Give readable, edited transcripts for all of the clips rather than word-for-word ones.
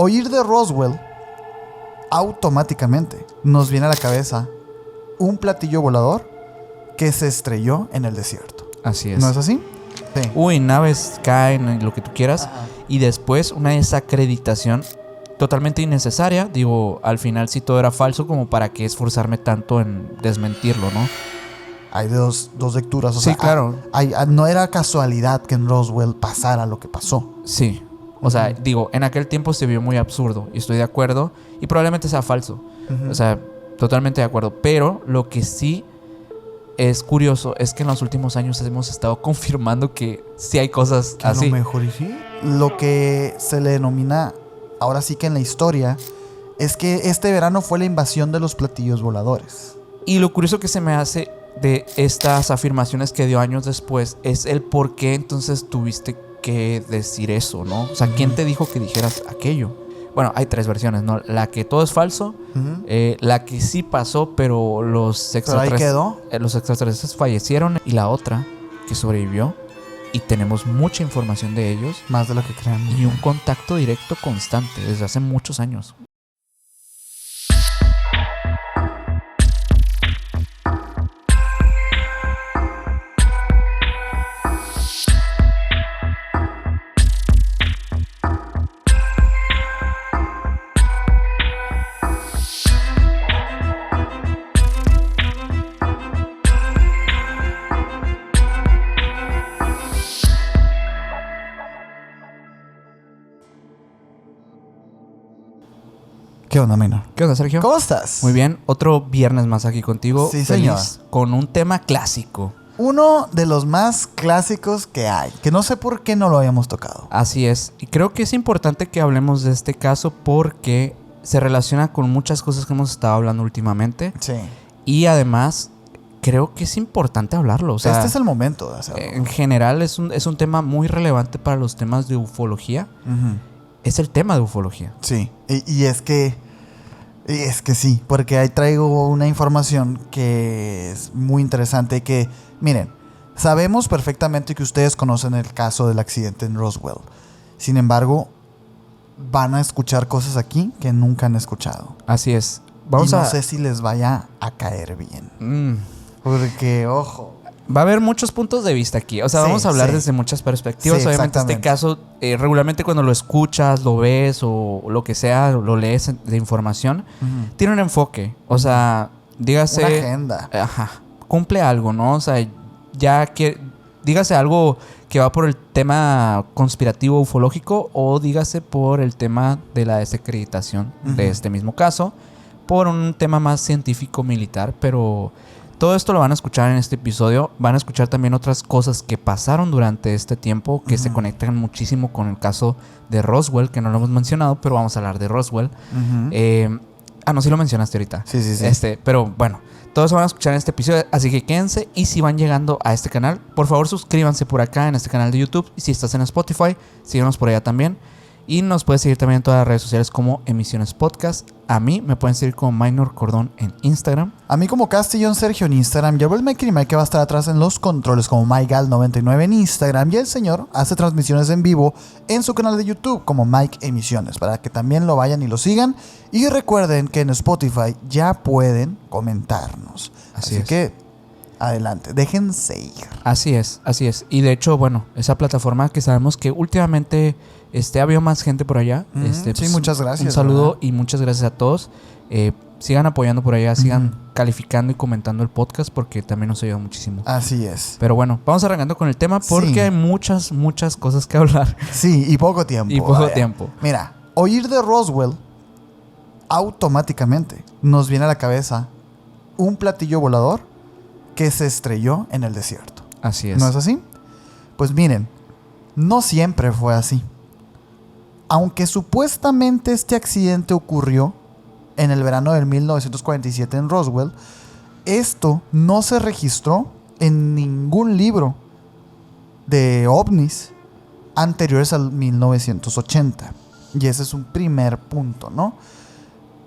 oír de Roswell, automáticamente nos viene a la cabeza un platillo volador que se estrelló en el desierto. Así es. ¿No es así? Sí. Uy, naves caen, lo que tú quieras. Ajá. Y después una desacreditación totalmente innecesaria. Digo, al final sí todo era falso, como para qué esforzarme tanto en desmentirlo, ¿no? Hay dos lecturas. O Sí, sea, claro. No era casualidad que en Roswell pasara lo que pasó. Sí. O sea, digo, en aquel tiempo se vio muy absurdo. Y estoy de acuerdo. Y probablemente sea falso. O sea, totalmente de acuerdo. Pero lo que sí es curioso es que en los últimos años hemos estado confirmando que sí hay cosas Que así. a lo mejor y sí. Lo que se le denomina, ahora sí que en la historia, es que este verano fue la invasión de los platillos voladores. Y lo curioso que se me hace de estas afirmaciones que dio años después es el por qué entonces tuviste que decir eso, ¿no? O sea, ¿quién te dijo que dijeras aquello? Bueno, hay 3 versiones, ¿no? La que todo es falso, la que sí pasó, pero los extraterrestres fallecieron, y la otra que sobrevivió y tenemos mucha información de ellos. Más de lo que crean. Y un contacto directo constante desde hace muchos años. ¿Qué onda, Minor? ¿Qué onda, Sergio? ¿Cómo estás? Muy bien, otro viernes más aquí contigo. Sí, feliz, señor. con un tema clásico. Uno de los más clásicos que hay, que no sé por qué no lo habíamos tocado. Así es, y creo que es importante que hablemos de este caso porque se relaciona con muchas cosas que hemos estado hablando últimamente. Sí. Y además, creo que es importante hablarlo. O sea, este es el momento de hacerlo. En general es un tema muy relevante para los temas de ufología. Es el tema de ufología. Sí, y es que sí, porque ahí traigo una información que es muy interesante. Que, miren, sabemos perfectamente que ustedes conocen el caso del accidente en Roswell. Sin embargo, van a escuchar cosas aquí que nunca han escuchado. Así es. No sé si les vaya a caer bien. Porque, ojo, va a haber muchos puntos de vista aquí. O sea, vamos a hablar desde muchas perspectivas. Sí, obviamente este caso, regularmente cuando lo escuchas, lo ves o lo que sea, lo lees de información, tiene un enfoque. O sea, dígase... una agenda. Ajá. Cumple algo, ¿no? O sea, dígase algo que va por el tema conspirativo ufológico o dígase por el tema de la desacreditación de este mismo caso, por un tema más científico militar, pero... todo esto lo van a escuchar en este episodio. Van a escuchar también otras cosas que pasaron durante este tiempo que se conectan muchísimo con el caso de Roswell, que no lo hemos mencionado, pero vamos a hablar de Roswell. No, sí lo mencionaste ahorita. Sí. Pero bueno, todos van a escuchar en este episodio, así que quédense. Y si van llegando a este canal, por favor suscríbanse por acá en este canal de YouTube. Y si estás en Spotify, síguenos por allá también. Y nos puedes seguir también en todas las redes sociales como Emisiones Podcast. A mí me pueden seguir como Minor Cordón en Instagram. A mí como Castellón Sergio en Instagram. Y el Mike que va a estar atrás en los controles como MyGal99 en Instagram. Y el señor hace transmisiones en vivo en su canal de YouTube como Mike Emisiones, para que también lo vayan y lo sigan. Y recuerden que en Spotify ya pueden comentarnos. Así que adelante, déjense ir. Así es. Y de hecho, bueno, esa plataforma que sabemos que últimamente... ha habido más gente por allá. Sí, muchas gracias. Un saludo, ¿verdad? Y muchas gracias a todos. Sigan apoyando por allá, sigan calificando y comentando el podcast porque también nos ayuda muchísimo. Así es. Pero bueno, vamos arrancando con el tema porque hay muchas cosas que hablar. Sí, y poco tiempo. Mira, oír de Roswell, automáticamente nos viene a la cabeza un platillo volador que se estrelló en el desierto. Así es. ¿No es así? Pues miren, no siempre fue así. Aunque supuestamente este accidente ocurrió en el verano del 1947 en Roswell, esto no se registró en ningún libro de ovnis anteriores al 1980. Y ese es un primer punto, ¿no?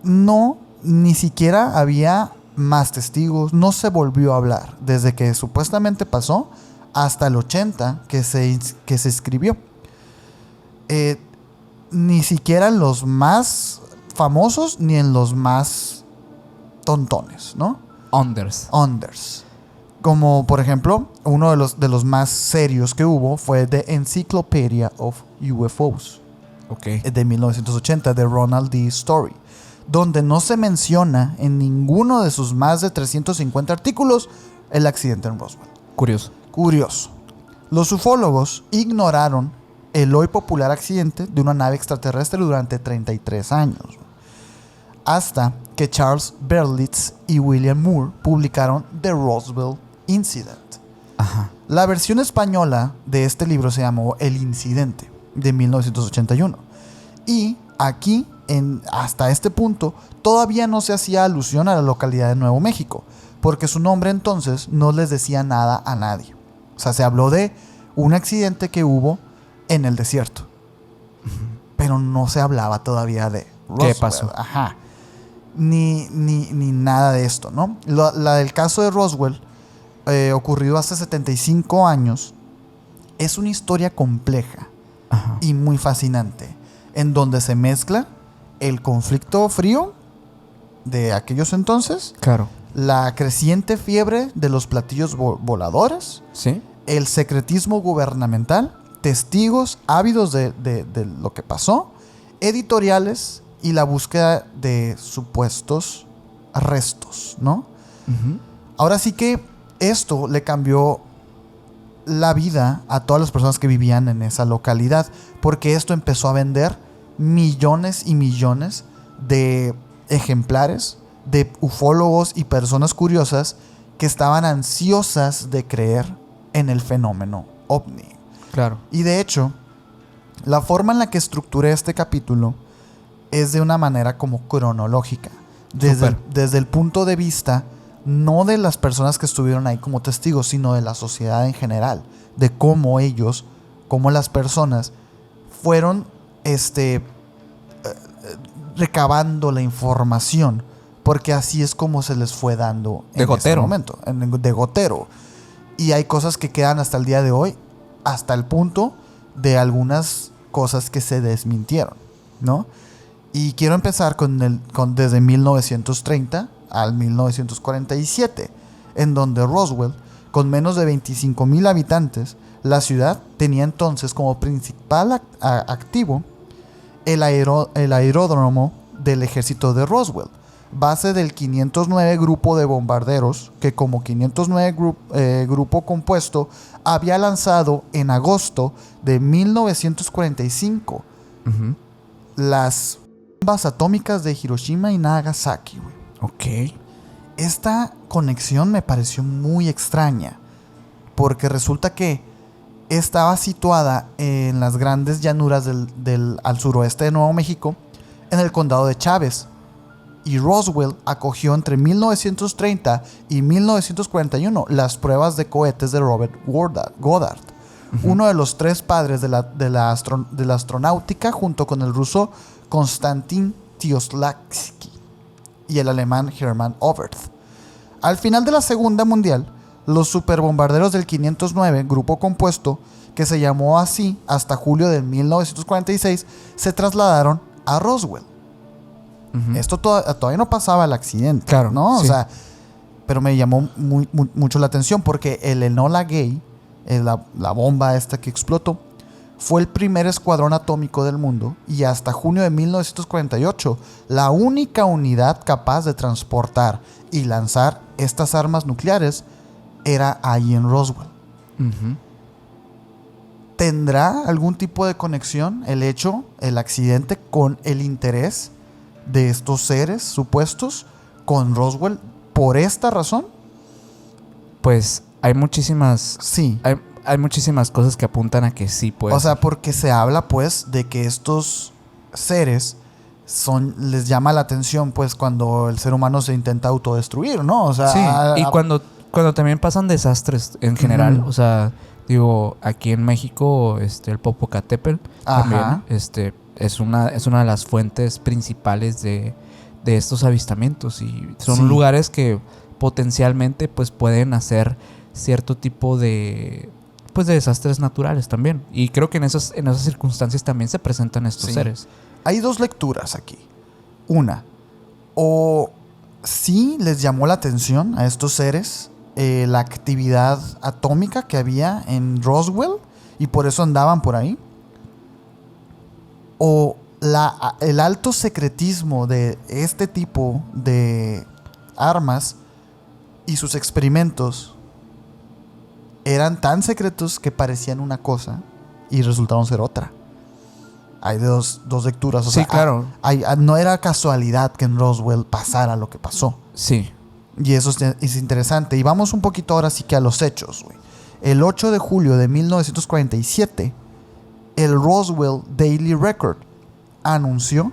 No, ni siquiera había más testigos, no se volvió a hablar desde que supuestamente pasó hasta el 80 que se escribió. ni siquiera en los más famosos ni en los más tontones, ¿no? Unders. Como por ejemplo, uno de los más serios que hubo fue The Encyclopedia of UFOs. Okay. De 1980, de Ronald D. Story, donde no se menciona en ninguno de sus más de 350 artículos el accidente en Roswell. Curioso. Los ufólogos ignoraron el hoy popular accidente de una nave extraterrestre durante 33 años, hasta que Charles Berlitz y William Moore publicaron The Roswell Incident. Ajá. La versión española de este libro se llamó El Incidente, de 1981. Y aquí, hasta este punto, todavía no se hacía alusión a la localidad de Nuevo México, porque su nombre entonces no les decía nada a nadie. O sea, se habló de un accidente que hubo en el desierto, pero no se hablaba todavía de Roswell. ¿Qué pasó? Ajá. Ni nada de esto, ¿no? La del caso de Roswell, ocurrido hace 75 años, es una historia compleja. Ajá. Y muy fascinante, en donde se mezcla el conflicto frío de aquellos entonces, Claro. la creciente fiebre de los platillos voladores, ¿Sí? el secretismo gubernamental, testigos ávidos de lo que pasó, editoriales y la búsqueda de supuestos restos, ¿no? Uh-huh. Ahora sí que esto le cambió la vida a todas las personas que vivían en esa localidad, porque esto empezó a vender millones y millones de ejemplares de ufólogos y personas curiosas que estaban ansiosas de creer en el fenómeno ovni. Claro. Y de hecho, la forma en la que estructuré este capítulo es de una manera como cronológica, desde el punto de vista no de las personas que estuvieron ahí como testigos, sino de la sociedad en general, de cómo cómo las personas fueron recabando la información, porque así es como se les fue dando en ese momento, de gotero. Y hay cosas que quedan hasta el día de hoy, hasta el punto de algunas cosas que se desmintieron, ¿no? Y quiero empezar desde 1930 al 1947, en donde Roswell, con menos de 25,000 habitantes, la ciudad tenía entonces como principal activo el aeródromo del ejército de Roswell, base del 509 Grupo de Bombarderos, que como 509 Grupo Compuesto había lanzado en agosto de 1945 Uh-huh. las bombas atómicas de Hiroshima y Nagasaki, güey. Ok. Esta conexión me pareció muy extraña, porque resulta que estaba situada en las grandes llanuras al suroeste de Nuevo México, en el condado de Chávez. Y Roswell acogió entre 1930 y 1941 las pruebas de cohetes de Robert Goddard, uh-huh, uno de los tres padres de la astronáutica, junto con el ruso Konstantin Tioslaksky y el alemán Hermann Oberth. Al final de la Segunda Mundial, los superbombarderos del 509, grupo compuesto, que se llamó así hasta julio de 1946, se trasladaron a Roswell. Uh-huh. Esto todavía no pasaba el accidente, claro, ¿no? Sí. O sea, pero me llamó mucho la atención porque el Enola Gay, la bomba esta que explotó, fue el primer escuadrón atómico del mundo y hasta junio de 1948 la única unidad capaz de transportar y lanzar estas armas nucleares era ahí en Roswell. Uh-huh. ¿Tendrá algún tipo de conexión el accidente, con el interés de estos seres supuestos con Roswell por esta razón? Pues hay muchísimas... Sí. Hay muchísimas cosas que apuntan a que sí puede O sea, ser. porque se habla pues de que estos seres les llama la atención pues cuando el ser humano se intenta autodestruir, ¿no? O sea, sí, y cuando también pasan desastres en general, uh-huh, o sea, digo, aquí en México, el Popocatépetl también, es una de las fuentes principales de estos avistamientos y son lugares que potencialmente pues pueden hacer cierto tipo de pues de desastres naturales también. Y creo que en esas circunstancias también se presentan estos Sí. seres. Hay dos lecturas aquí. Una, o sí les llamó la atención a estos seres la actividad atómica que había en Roswell y por eso andaban por ahí. O el alto secretismo de este tipo de armas y sus experimentos eran tan secretos que parecían una cosa y resultaron ser otra. Hay dos lecturas. O Sí, sea, claro. no era casualidad que en Roswell pasara lo que pasó. Sí. Y eso es interesante. Y vamos un poquito ahora sí que a los hechos, güey. El 8 de julio de 1947, el Roswell Daily Record anunció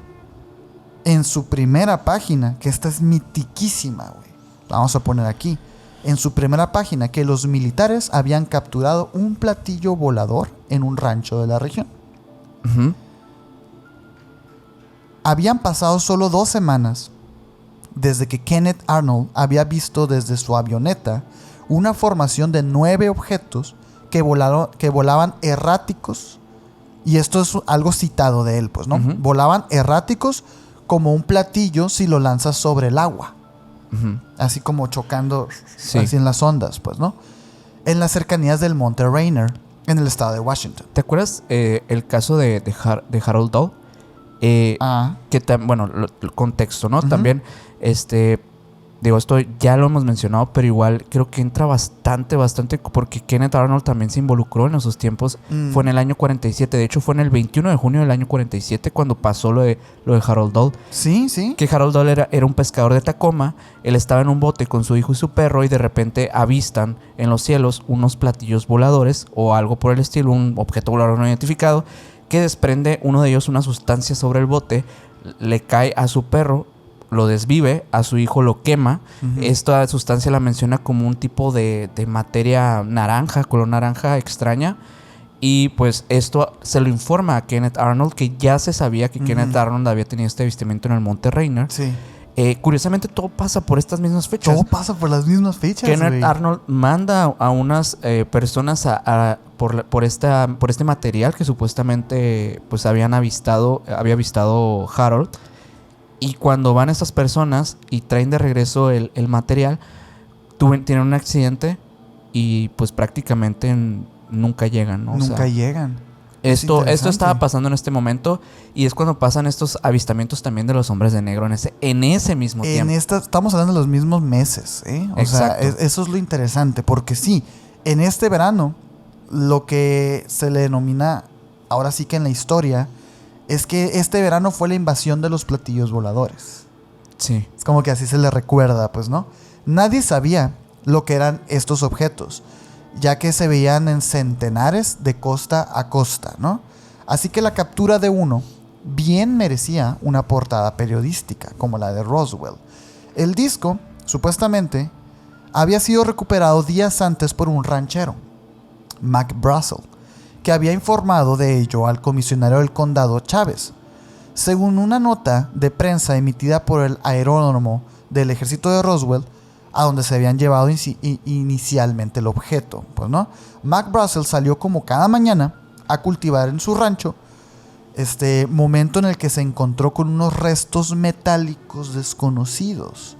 en su primera página, que esta es mitiquísima, güey. La vamos a poner aquí. En su primera página, que los militares habían capturado un platillo volador en un rancho de la región. Ujú. Habían pasado solo 2 semanas desde que Kenneth Arnold había visto desde su avioneta una formación de 9 objetos que volaban erráticos. Y esto es algo citado de él, pues, ¿no? Ujú. Volaban erráticos como un platillo si lo lanzas sobre el agua. Ujú. Así como chocando Sí. así en las ondas, pues, ¿no? En las cercanías del Monte Rainier, en el estado de Washington. ¿Te acuerdas el caso de Harold Dahl? Bueno, el contexto, ¿no? Ujú. También, digo, esto ya lo hemos mencionado, pero igual creo que entra bastante, porque Kenneth Arnold también se involucró en esos tiempos. Fue en el año 47, de hecho fue en el 21 de junio del año 47 cuando pasó lo de Harold Dahl. Sí, sí. Que Harold Dahl era un pescador de Tacoma. Él estaba en un bote con su hijo y su perro y de repente avistan en los cielos unos platillos voladores o algo por el estilo, un objeto volador no identificado, que desprende uno de ellos una sustancia sobre el bote, le cae a su perro, lo desvive, a su hijo lo quema. Ujú. Esta sustancia la menciona como un tipo de materia naranja, color naranja extraña. Y pues esto se lo informa a Kenneth Arnold, que ya se sabía que Kenneth Arnold había tenido este avistamiento en el Monte Rainier. Sí. Curiosamente todo pasa por estas mismas fechas. Todo pasa por las mismas fechas, Kenneth güey. Arnold manda a unas personas por este material que supuestamente pues había avistado Harold. Y cuando van estas personas y traen de regreso el material, tienen un accidente y pues prácticamente nunca llegan, ¿no? Nunca llegan. Es Esto interesante. estaba pasando en este momento y es cuando pasan estos avistamientos también de los hombres de negro en ese mismo tiempo. Estamos hablando de los mismos meses, ¿eh? O Exacto. sea, eso es lo interesante, porque sí, en este verano, lo que se le denomina, ahora sí que en la historia, es que este verano fue la invasión de los platillos voladores. Sí. Es como que así se le recuerda, pues, ¿no? Nadie sabía lo que eran estos objetos, ya que se veían en centenares de costa a costa, ¿no? Así que la captura de uno bien merecía una portada periodística, como la de Roswell. El disco, supuestamente, había sido recuperado días antes por un ranchero, Mac Brazel, que había informado de ello al comisionario del condado Chávez. Según una nota de prensa emitida por el aeródromo del ejército de Roswell, a donde se habían llevado inicialmente el objeto, pues, ¿no? Mac Brazel salió como cada mañana a cultivar en su rancho, momento en el que se encontró con unos restos metálicos desconocidos.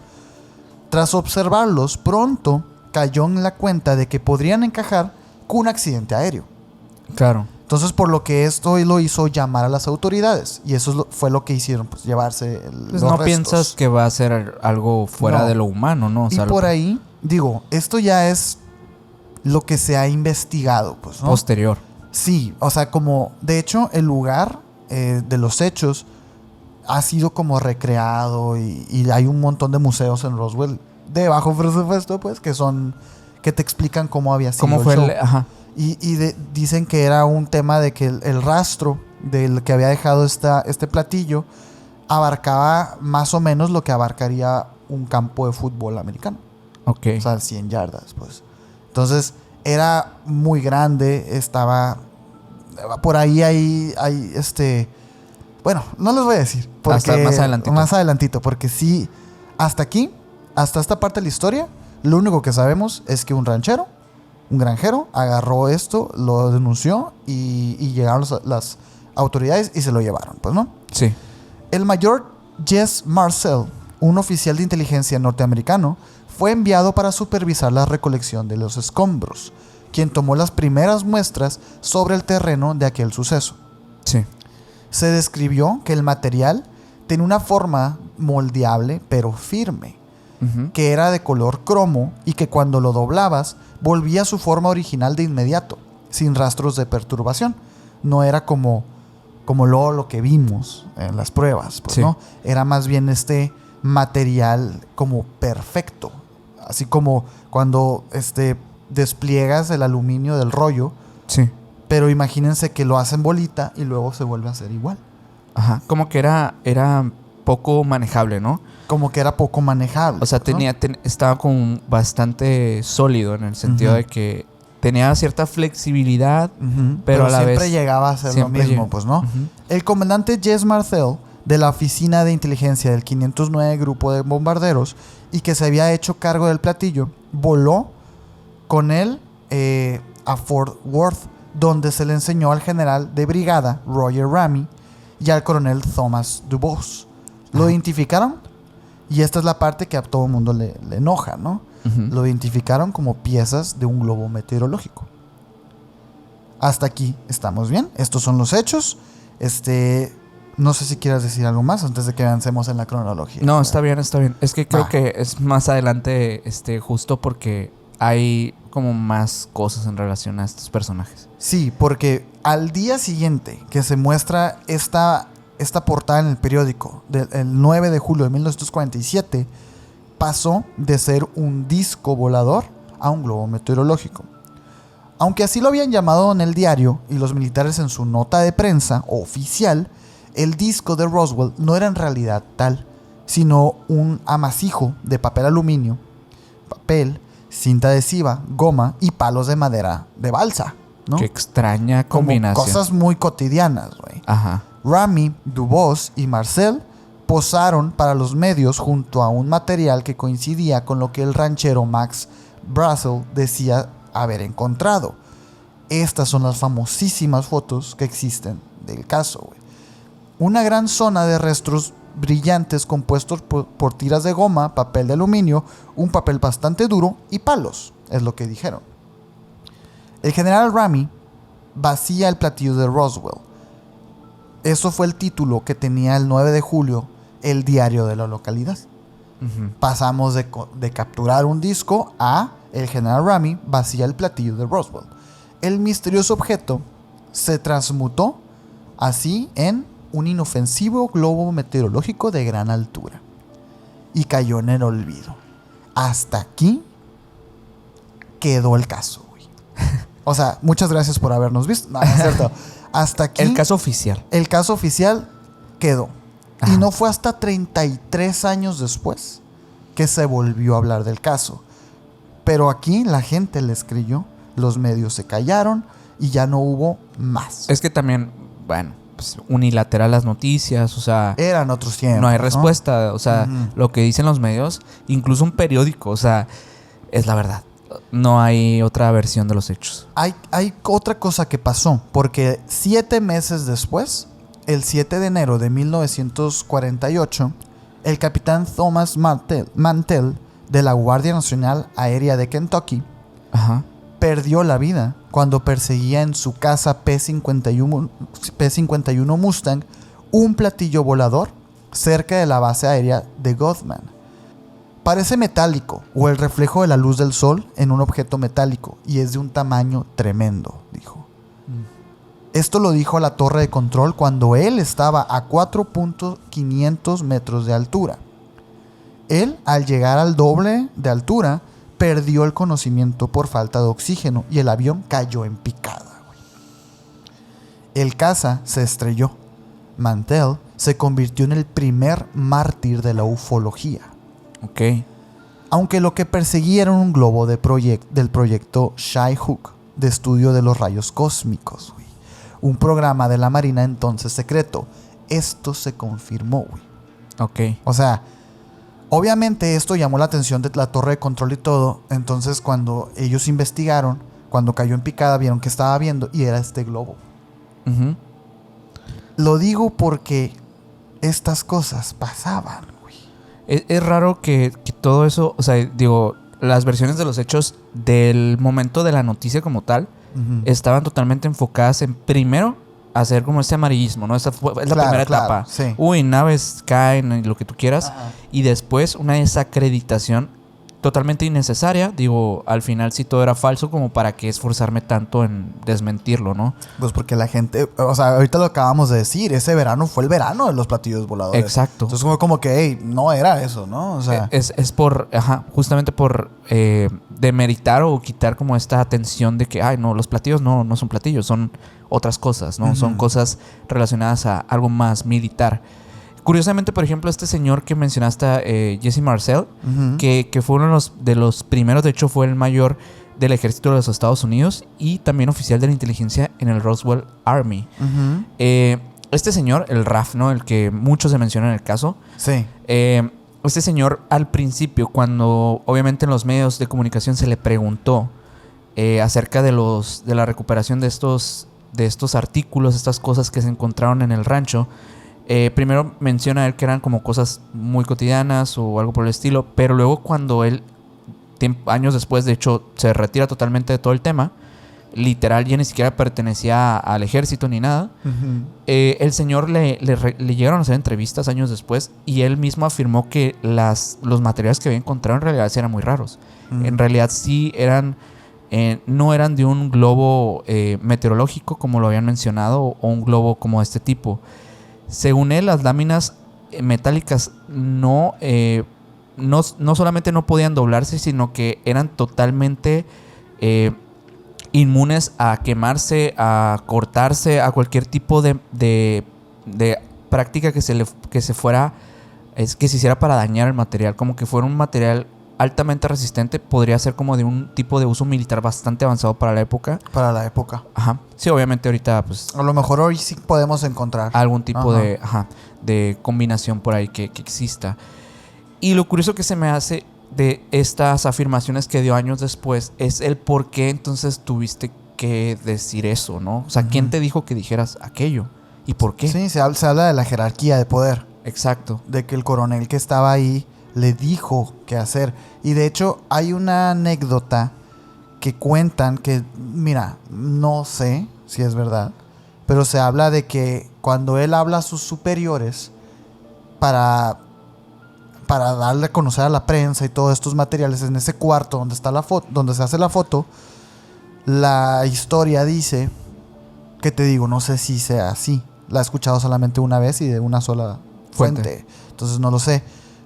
Tras observarlos, pronto cayó en la cuenta de que podrían encajar con un accidente aéreo. Claro. Entonces, por lo que esto lo hizo llamar a las autoridades. Y eso fue lo que hicieron, pues llevarse Pues los no restos. piensas que va a ser algo fuera No. de lo humano, ¿no? O Y sea, por ahí, digo, esto ya es lo que se ha investigado, pues, ¿no? posterior. Sí, o sea, como, de hecho, el lugar de los hechos ha sido como recreado y hay un montón de museos en Roswell de bajo presupuesto, pues, que te explican cómo había sido ¿Cómo el fue show. Ajá. Dicen que era un tema de que el rastro del que había dejado este platillo abarcaba más o menos lo que abarcaría un campo de fútbol americano. Ok. O sea, 100 yardas, pues. Entonces, era muy grande, estaba... Por ahí hay bueno, no les voy a decir. Porque Hasta más adelantito. Más adelantito, porque sí, hasta aquí, hasta esta parte de la historia, lo único que sabemos es que un ranchero Un granjero agarró esto, lo denunció y llegaron las autoridades y se lo llevaron, pues, ¿no? Sí. El mayor Jess Marcel, un oficial de inteligencia norteamericano, fue enviado para supervisar la recolección de los escombros, quien tomó las primeras muestras sobre el terreno de aquel suceso. Sí. Se describió que el material tenía una forma moldeable pero firme, Ujú. que era de color cromo y que cuando lo doblabas volvía a su forma original de inmediato, sin rastros de perturbación. No era como luego lo que vimos en las pruebas, pues, Sí. ¿no? Era más bien este material como perfecto, así como cuando despliegas el aluminio del rollo, Sí. pero imagínense que lo hacen bolita y luego se vuelve a hacer igual. Ajá. Como que era poco manejable, ¿no? Como que era poco manejable. O sea, ¿no? estaba como bastante sólido en el sentido Ujú. de que tenía cierta flexibilidad, Ujú. pero a la siempre vez llegaba a ser lo siempre mismo, llega. pues, ¿no? Ujú. El comandante Jess Marcel, de la Oficina de Inteligencia del 509 Grupo de Bombarderos, y que se había hecho cargo del platillo, voló con él a Fort Worth, donde se le enseñó al general de brigada Roger Ramey y al coronel Thomas Dubose. Lo Ajá. identificaron, y esta es la parte que a todo el mundo le enoja, ¿no? Ujú. Lo identificaron como piezas de un globo meteorológico. Hasta aquí estamos bien. Estos son los hechos. No sé si quieras decir algo más antes de que avancemos en la cronología. No, está bien, está bien. Es que creo Va. que es más adelante, justo porque hay como más cosas en relación a estos personajes. Sí, porque al día siguiente que se muestra esta portada en el periódico, el 9 de julio de 1947, pasó de ser un disco volador a un globo meteorológico. Aunque así lo habían llamado en el diario y los militares en su nota de prensa oficial, el disco de Roswell no era en realidad tal, sino un amasijo de papel aluminio, papel, cinta adhesiva, goma y palos de madera de balsa, ¿no? Qué extraña Como combinación. cosas muy cotidianas, güey. Ajá. Ramey, Dubose y Marcel posaron para los medios junto a un material que coincidía con lo que el ranchero Max Brazel decía haber encontrado. Estas son las famosísimas fotos que existen del caso, güey. Una gran zona de restos brillantes compuestos por tiras de goma, papel de aluminio, un papel bastante duro y palos, es lo que dijeron. El general Ramey vacía el platillo de Roswell. Eso fue el título que tenía el 9 de julio el diario de la localidad. Ujú. Pasamos de capturar un disco a el general Ramey vacía el platillo de Roswell. El misterioso objeto se transmutó así en un inofensivo globo meteorológico de gran altura y cayó en el olvido. Hasta aquí quedó el caso, güey. O sea, muchas gracias por habernos visto. No, no es cierto. Hasta aquí El caso oficial. el caso oficial quedó. Ajá. Y no fue hasta 33 años después que se volvió a hablar del caso. Pero aquí la gente les creyó, los medios se callaron y ya no hubo más. Es que también, bueno, pues unilateral las noticias, o sea, Eran otros tiempos. no hay respuesta, o sea, Ujú. lo que dicen los medios, incluso un periódico, o sea, es la verdad. No hay otra versión de los hechos. Hay otra cosa que pasó, porque 7 meses después, el 7 de enero de 1948, el capitán Thomas Mantell de la Guardia Nacional Aérea de Kentucky Ajá. perdió la vida cuando perseguía en su casa P-51 Mustang un platillo volador cerca de la base aérea de Gotham. Parece metálico o el reflejo de la luz del sol en un objeto metálico y es de un tamaño tremendo, dijo. Esto lo dijo a la torre de control cuando él estaba a 4.500 metros de altura. Él, al llegar al doble de altura, perdió el conocimiento por falta de oxígeno y el avión cayó en picada, güey. El caza se estrelló. Mantell se convirtió en el primer mártir de la ufología. Ok. Aunque lo que perseguía era un globo del proyecto Skyhook, de estudio de los rayos cósmicos, güey. Un programa de la Marina entonces secreto. Esto se confirmó, güey. Ok. O sea, obviamente esto llamó la atención de la torre de control y todo. Entonces cuando ellos investigaron, cuando cayó en picada, vieron que estaba viendo y era este globo. Ujú. Lo digo porque estas cosas pasaban, güey. Es raro que todo eso, o sea, digo, las versiones de los hechos del momento de la noticia como tal estaban totalmente enfocadas en, primero, hacer como ese amarillismo, ¿no? Es la primera etapa. Sí. Uy, naves caen y lo que tú quieras. Ajá. Y después una desacreditación totalmente innecesaria. Digo, al final sí todo era falso, como para qué esforzarme tanto en desmentirlo, ¿no? Pues porque la gente, o sea, ahorita lo acabamos de decir, ese verano fue el verano de los platillos voladores. Exacto. Entonces fue como que, hey, no era eso, ¿no? O sea, Es por, justamente por demeritar o quitar como esta atención de que, ay, no, los platillos no son platillos, son otras cosas, ¿no? Son cosas relacionadas a algo más militar. Curiosamente, por ejemplo, este señor que mencionaste, Jesse Marcel, que fue uno de los primeros, de hecho fue el mayor del ejército de los Estados Unidos y también oficial de la inteligencia en el Roswell Army. Este señor, el RAF, ¿no? El que mucho se menciona en el caso. sí. Este señor, al principio, cuando obviamente en los medios de comunicación se le preguntó acerca de la recuperación de estos artículos, estas cosas que se encontraron en el rancho, primero menciona él que eran como cosas muy cotidianas o algo por el estilo, pero luego cuando él, años después, de hecho, se retira totalmente de todo el tema, literal ya ni siquiera pertenecía al ejército ni nada, el señor le llegaron a hacer entrevistas años después y él mismo afirmó que los materiales que había encontrado en realidad sí eran muy raros. En realidad sí eran... no eran de un globo meteorológico como lo habían mencionado o un globo como este tipo. Según él, las láminas metálicas no solamente no podían doblarse, sino que eran totalmente inmunes a quemarse, a cortarse, a cualquier tipo de práctica que se hiciera para dañar el material, como que fuera un material altamente resistente, podría ser como de un tipo de uso militar bastante avanzado para la época. Para la época. Ajá. Sí, obviamente ahorita pues... A lo mejor hoy sí podemos encontrar algún tipo de combinación por ahí que exista. Y lo curioso que se me hace de estas afirmaciones que dio años después es el por qué entonces tuviste que decir eso, ¿no? O sea, ¿quién te dijo que dijeras aquello? ¿Y por qué? Sí, se habla de la jerarquía de poder. Exacto. De que el coronel que estaba ahí le dijo qué hacer. Y de hecho hay una anécdota que cuentan que, mira, no sé si es verdad, pero se habla de que cuando él habla a sus superiores para darle a conocer a la prensa y todos estos materiales en ese cuarto donde está la foto, donde se hace la foto, la historia dice que, te digo, no sé si sea así. La he escuchado solamente una vez y de una sola fuente. Entonces no lo sé.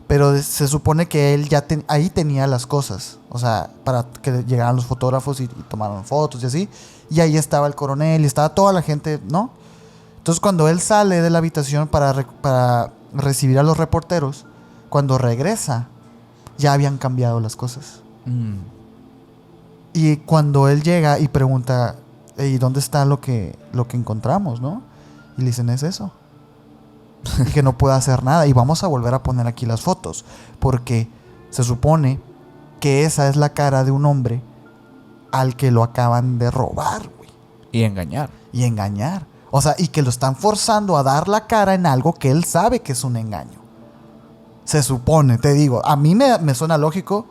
Pero se supone que él ya ahí tenía las cosas. O sea, para que llegaran los fotógrafos y tomaran fotos y así. Y ahí estaba el coronel y estaba toda la gente, ¿no? Entonces cuando él sale de la habitación para recibir a los reporteros, cuando regresa, ya habían cambiado las cosas. Y cuando él llega y pregunta, ¿y dónde está lo que encontramos, no? Y le dicen, es eso. Y que no puede hacer nada. Y vamos a volver a poner aquí las fotos. Porque se supone que esa es la cara de un hombre al que lo acaban de robar, güey. Y engañar. O sea, y que lo están forzando a dar la cara en algo que él sabe que es un engaño. Se supone, te digo. A mí me suena lógico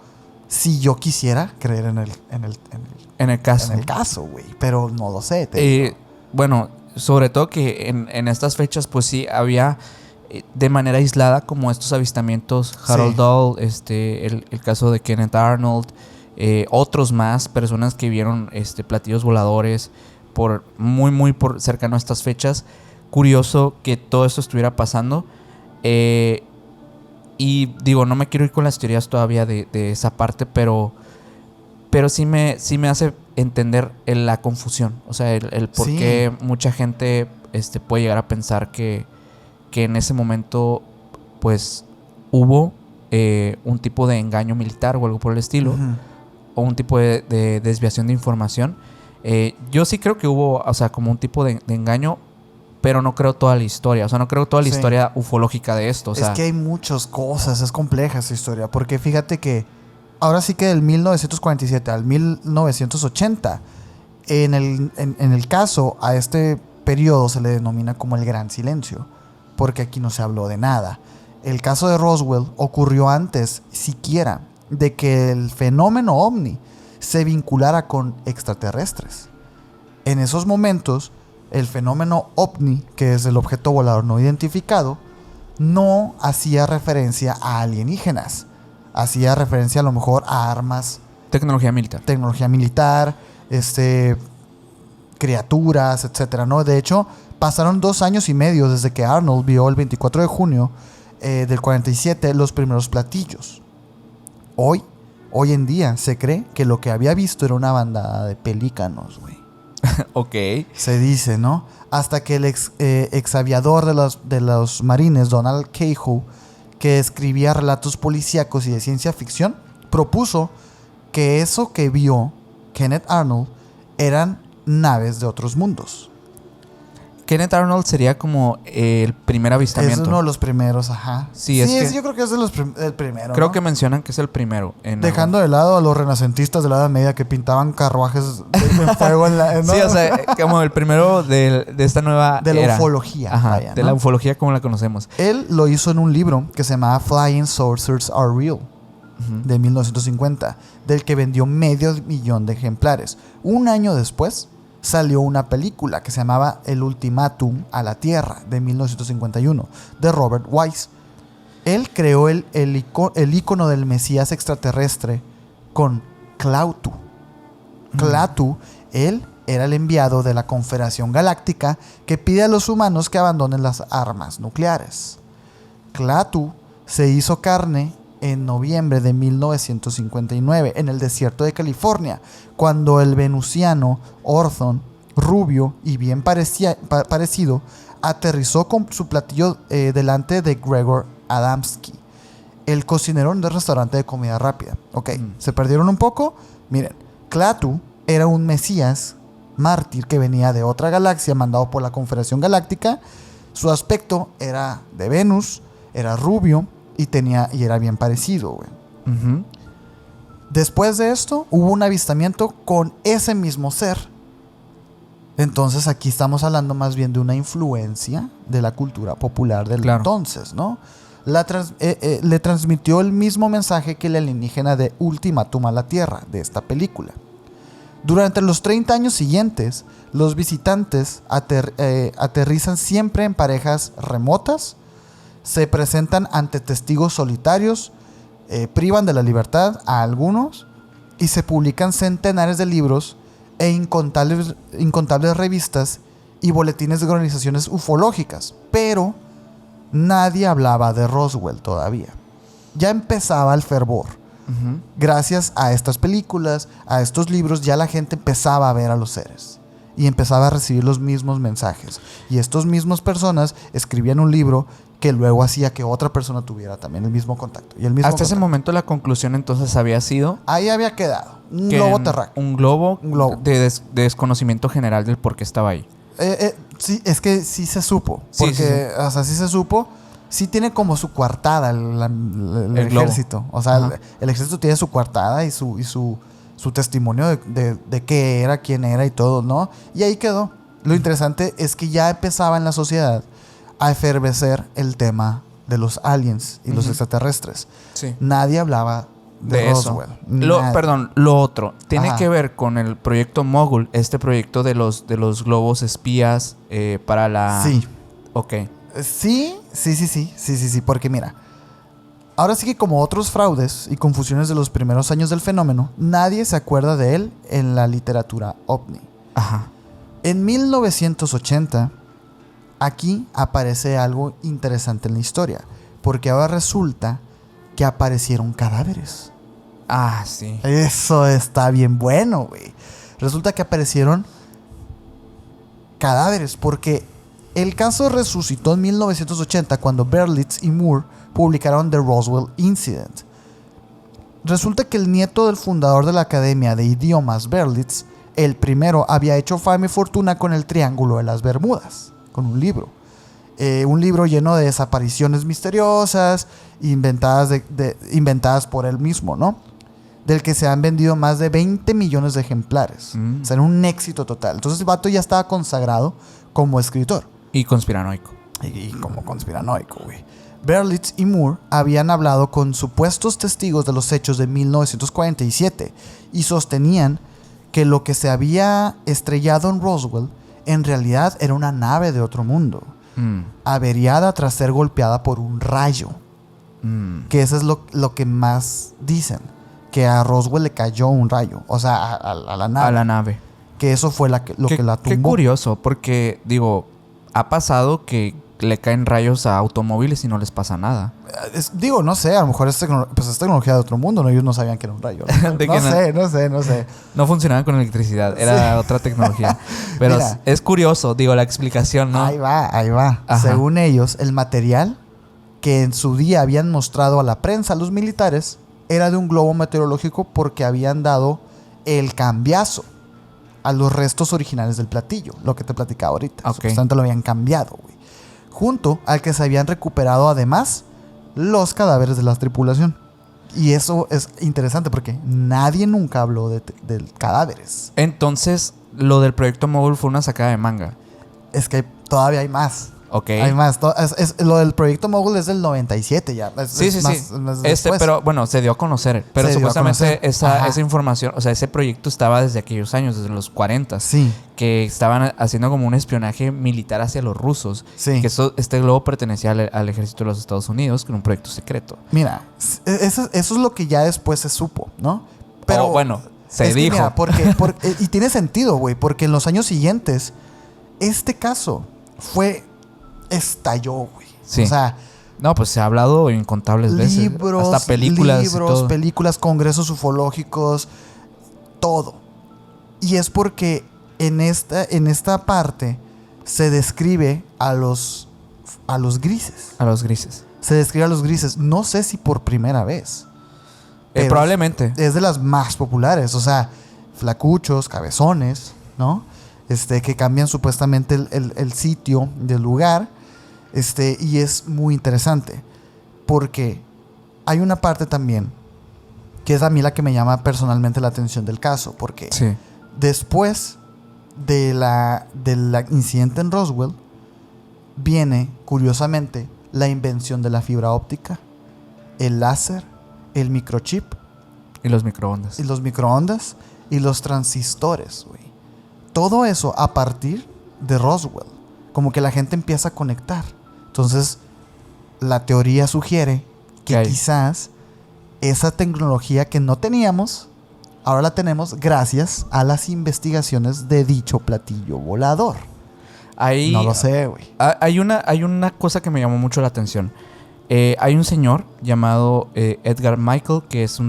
si yo quisiera creer en el caso, güey. Pero no lo sé, te digo. Bueno, sobre todo que en estas fechas, pues sí, había de manera aislada como estos avistamientos. Harold Dahl, el caso de Kenneth Arnold, otros más, personas que vieron platillos voladores muy por cercano a estas fechas. Curioso que todo esto estuviera pasando. Y digo, no me quiero ir con las teorías todavía de esa parte, pero sí me hace entender la confusión. O sea, el por qué mucha gente puede llegar a pensar que en ese momento pues hubo un tipo de engaño militar o algo por el estilo, o un tipo de desviación de información. Yo sí creo que hubo, o sea, como un tipo de engaño, pero no creo toda la historia. O sea, no creo toda la historia ufológica de esto. O sea, es que hay muchas cosas, es compleja esa historia, porque fíjate que ahora sí que del 1947 al 1980 En el caso, a este periodo se le denomina como el Gran Silencio, porque aquí no se habló de nada. El caso de Roswell ocurrió antes siquiera de que el fenómeno ovni se vinculara con extraterrestres. En esos momentos, el fenómeno ovni, que es el objeto volador no identificado, no hacía referencia a alienígenas. Hacía referencia a lo mejor a armas, Tecnología militar, criaturas, etcétera, ¿no? De hecho, pasaron 2 años y medio desde que Arnold vio el 24 de junio del 47 los primeros platillos. Hoy en día se cree que lo que había visto era una bandada de pelícanos, güey. Ok. Se dice, ¿no? Hasta que el ex aviador de los marines, Donald Cahoe, que escribía relatos policíacos y de ciencia ficción, propuso que eso que vio Kenneth Arnold eran naves de otros mundos. Kenneth Arnold sería como el primer avistamiento. Es uno de los primeros, ajá. Sí, es que yo creo que es el primero, creo ¿no? que mencionan que es el primero. Dejando de lado a los renacentistas de la Edad Media que pintaban carruajes de fuego en la... ¿no? Sí, o sea, como el primero de esta nueva de la era. ufología. Ajá, vaya, de ¿no? la ufología como la conocemos. Él lo hizo en un libro que se llamaba Flying Saucers Are Real, de 1950, del que vendió 500,000 de ejemplares. Un año después salió una película que se llamaba El Ultimátum a la Tierra, de 1951, de Robert Wise. Él creó el ícono del Mesías extraterrestre con Klaatu. Klaatu, él era el enviado de la Confederación Galáctica que pide a los humanos que abandonen las armas nucleares. Klaatu se hizo carne en noviembre de 1959 en el desierto de California, cuando el venusiano Orson, rubio y bien parecido, aterrizó con su platillo delante de Gregor Adamski, el cocinero del restaurante de comida rápida. Ok, ¿se perdieron un poco? Miren, Klaatu era un mesías mártir que venía de otra galaxia mandado por la Confederación Galáctica. Su aspecto era de Venus, era rubio y era bien parecido, güey. Uh-huh. Después de esto, hubo un avistamiento con ese mismo ser. Entonces aquí estamos hablando más bien de una influencia de la cultura popular del entonces, ¿no? Le transmitió el mismo mensaje que el alienígena de Ultimátum a la Tierra, de esta película. Durante los 30 años siguientes, los visitantes aterrizan siempre en parejas remotas, se presentan ante testigos solitarios, privan de la libertad a algunos y se publican centenares de libros e incontables revistas y boletines de organizaciones ufológicas. Pero nadie hablaba de Roswell todavía. Ya empezaba el fervor. Uh-huh. Gracias a estas películas, a estos libros, ya la gente empezaba a ver a los seres y empezaba a recibir los mismos mensajes. Y estas mismas personas escribían un libro que luego hacía que otra persona tuviera también el mismo contacto. Y el mismo Hasta contacto. ese momento la conclusión entonces había sido... Ahí había quedado un globo terráqueo. Un globo de desconocimiento general del por qué estaba ahí. Sí, es que sí se supo. Sí, Porque, o sea, sí se supo. Sí tiene como su coartada el ejército. O sea, el ejército tiene su coartada y su testimonio de qué era, quién era y todo, ¿no? Y ahí quedó. Lo interesante es que ya empezaba en la sociedad a efervecer el tema de los aliens y los extraterrestres. Sí. Nadie hablaba de Roswell. Lo otro tiene Ajá. que ver con el proyecto Mogul, este proyecto de los globos espías para la... Sí. Ok. Sí, porque mira, ahora sí que como otros fraudes y confusiones de los primeros años del fenómeno, nadie se acuerda de él en la literatura ovni. Ajá. En 1980, aquí aparece algo interesante en la historia, porque ahora resulta que aparecieron cadáveres. Ah, sí. Eso está bien bueno, güey. Resulta que aparecieron cadáveres, porque el caso resucitó en 1980 cuando Berlitz y Moore publicaron The Roswell Incident. Resulta que el nieto del fundador de la Academia de Idiomas, Berlitz, el primero, había hecho fama y fortuna con el Triángulo de las Bermudas, con un libro. Un libro lleno de desapariciones misteriosas, inventadas por él mismo, ¿no? del que se han vendido más de 20 millones de ejemplares. O sea, era un éxito total. Entonces el vato ya estaba consagrado como escritor. Y conspiranoico. Y como conspiranoico, güey. Berlitz y Moore habían hablado con supuestos testigos de los hechos de 1947 y sostenían que lo que se había estrellado en Roswell en realidad era una nave de otro mundo, averiada tras ser golpeada por un rayo. Que eso es lo que más dicen, que a Roswell le cayó un rayo, o sea, a la nave. A la nave. Que eso fue lo que la tumbó. Qué curioso, porque, digo, ha pasado que le caen rayos a automóviles y no les pasa nada. Digo, no sé, a lo mejor es tecnología de otro mundo, ¿no? Ellos no sabían que era un rayo. No sé. No funcionaban con electricidad, era otra tecnología. Pero mira, es curioso, digo, la explicación, ¿no? Ahí va. Ajá. Según ellos, el material que en su día habían mostrado a la prensa, a los militares, era de un globo meteorológico porque habían dado el cambiazo a los restos originales del platillo, lo que te platicaba ahorita. Ok. Supuestamente lo habían cambiado, güey. Junto al que se habían recuperado además los cadáveres de la tripulación. Y eso es interesante porque nadie nunca habló de cadáveres. Entonces, lo del proyecto Mogul fue una sacada de manga. Es que todavía hay más. Ok. Hay más. Lo del proyecto Mogul es del 97 ya. Sí. Pero bueno, se dio a conocer. Pero Se dio a supuestamente conocer. esa información, o sea, ese proyecto estaba desde aquellos años, desde los 40. Sí. Que estaban haciendo como un espionaje militar hacia los rusos. Sí. Que este globo pertenecía al ejército de los Estados Unidos, que era un proyecto secreto. Mira, eso es lo que ya después se supo, ¿no? Pero bueno, se dijo. Mira, y tiene sentido, güey, porque en los años siguientes, este caso estalló, güey. Sí. O sea, no, pues se ha hablado incontables veces. libros, Hasta películas, congresos ufológicos, todo. Y es porque en esta parte se describe a los grises. A los grises. Se describe a los grises. No sé si por primera vez. Pero Probablemente. Es de las más populares. O sea, flacuchos, cabezones, ¿no? Que cambian supuestamente el sitio del lugar. Y es muy interesante. Porque hay una parte también que es a mí la que me llama personalmente la atención del caso. Porque Sí. después de la incidente en Roswell, viene, curiosamente, la invención de la fibra óptica, el láser, el microchip, Y los microondas. y los microondas y los transistores, güey. Todo eso a partir de Roswell. Como que la gente empieza a conectar. Entonces, la teoría sugiere que quizás esa tecnología que no teníamos, ahora la tenemos gracias a las investigaciones de dicho platillo volador. Ahí, No lo sé, güey. Hay una cosa que me llamó mucho la atención. Hay un señor llamado Edgar Michael, que es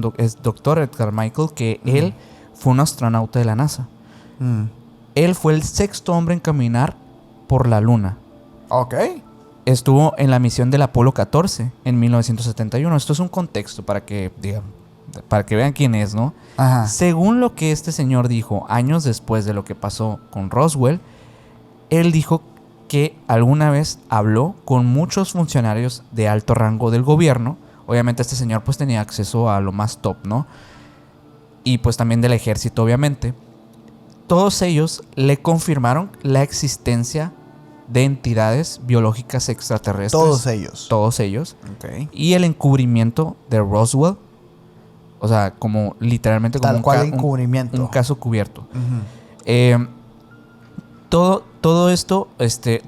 doctor Edgar Michael, que él fue un astronauta de la NASA. Él fue el 6º hombre en caminar por la Luna. Ok. Estuvo en la misión del Apolo 14 en 1971. Esto es un contexto para que vean quién es, ¿no? Ajá. Según lo que este señor dijo años después de lo que pasó con Roswell, él dijo que alguna vez habló con muchos funcionarios de alto rango del gobierno. Obviamente este señor pues tenía acceso a lo más top, ¿no? Y pues también del ejército, obviamente. Todos ellos le confirmaron la existencia de entidades biológicas extraterrestres. Todos ellos. Ok. Y el encubrimiento de Roswell. O sea, como literalmente como Tal cual encubrimiento. un caso cubierto. Uh-huh. Todo esto,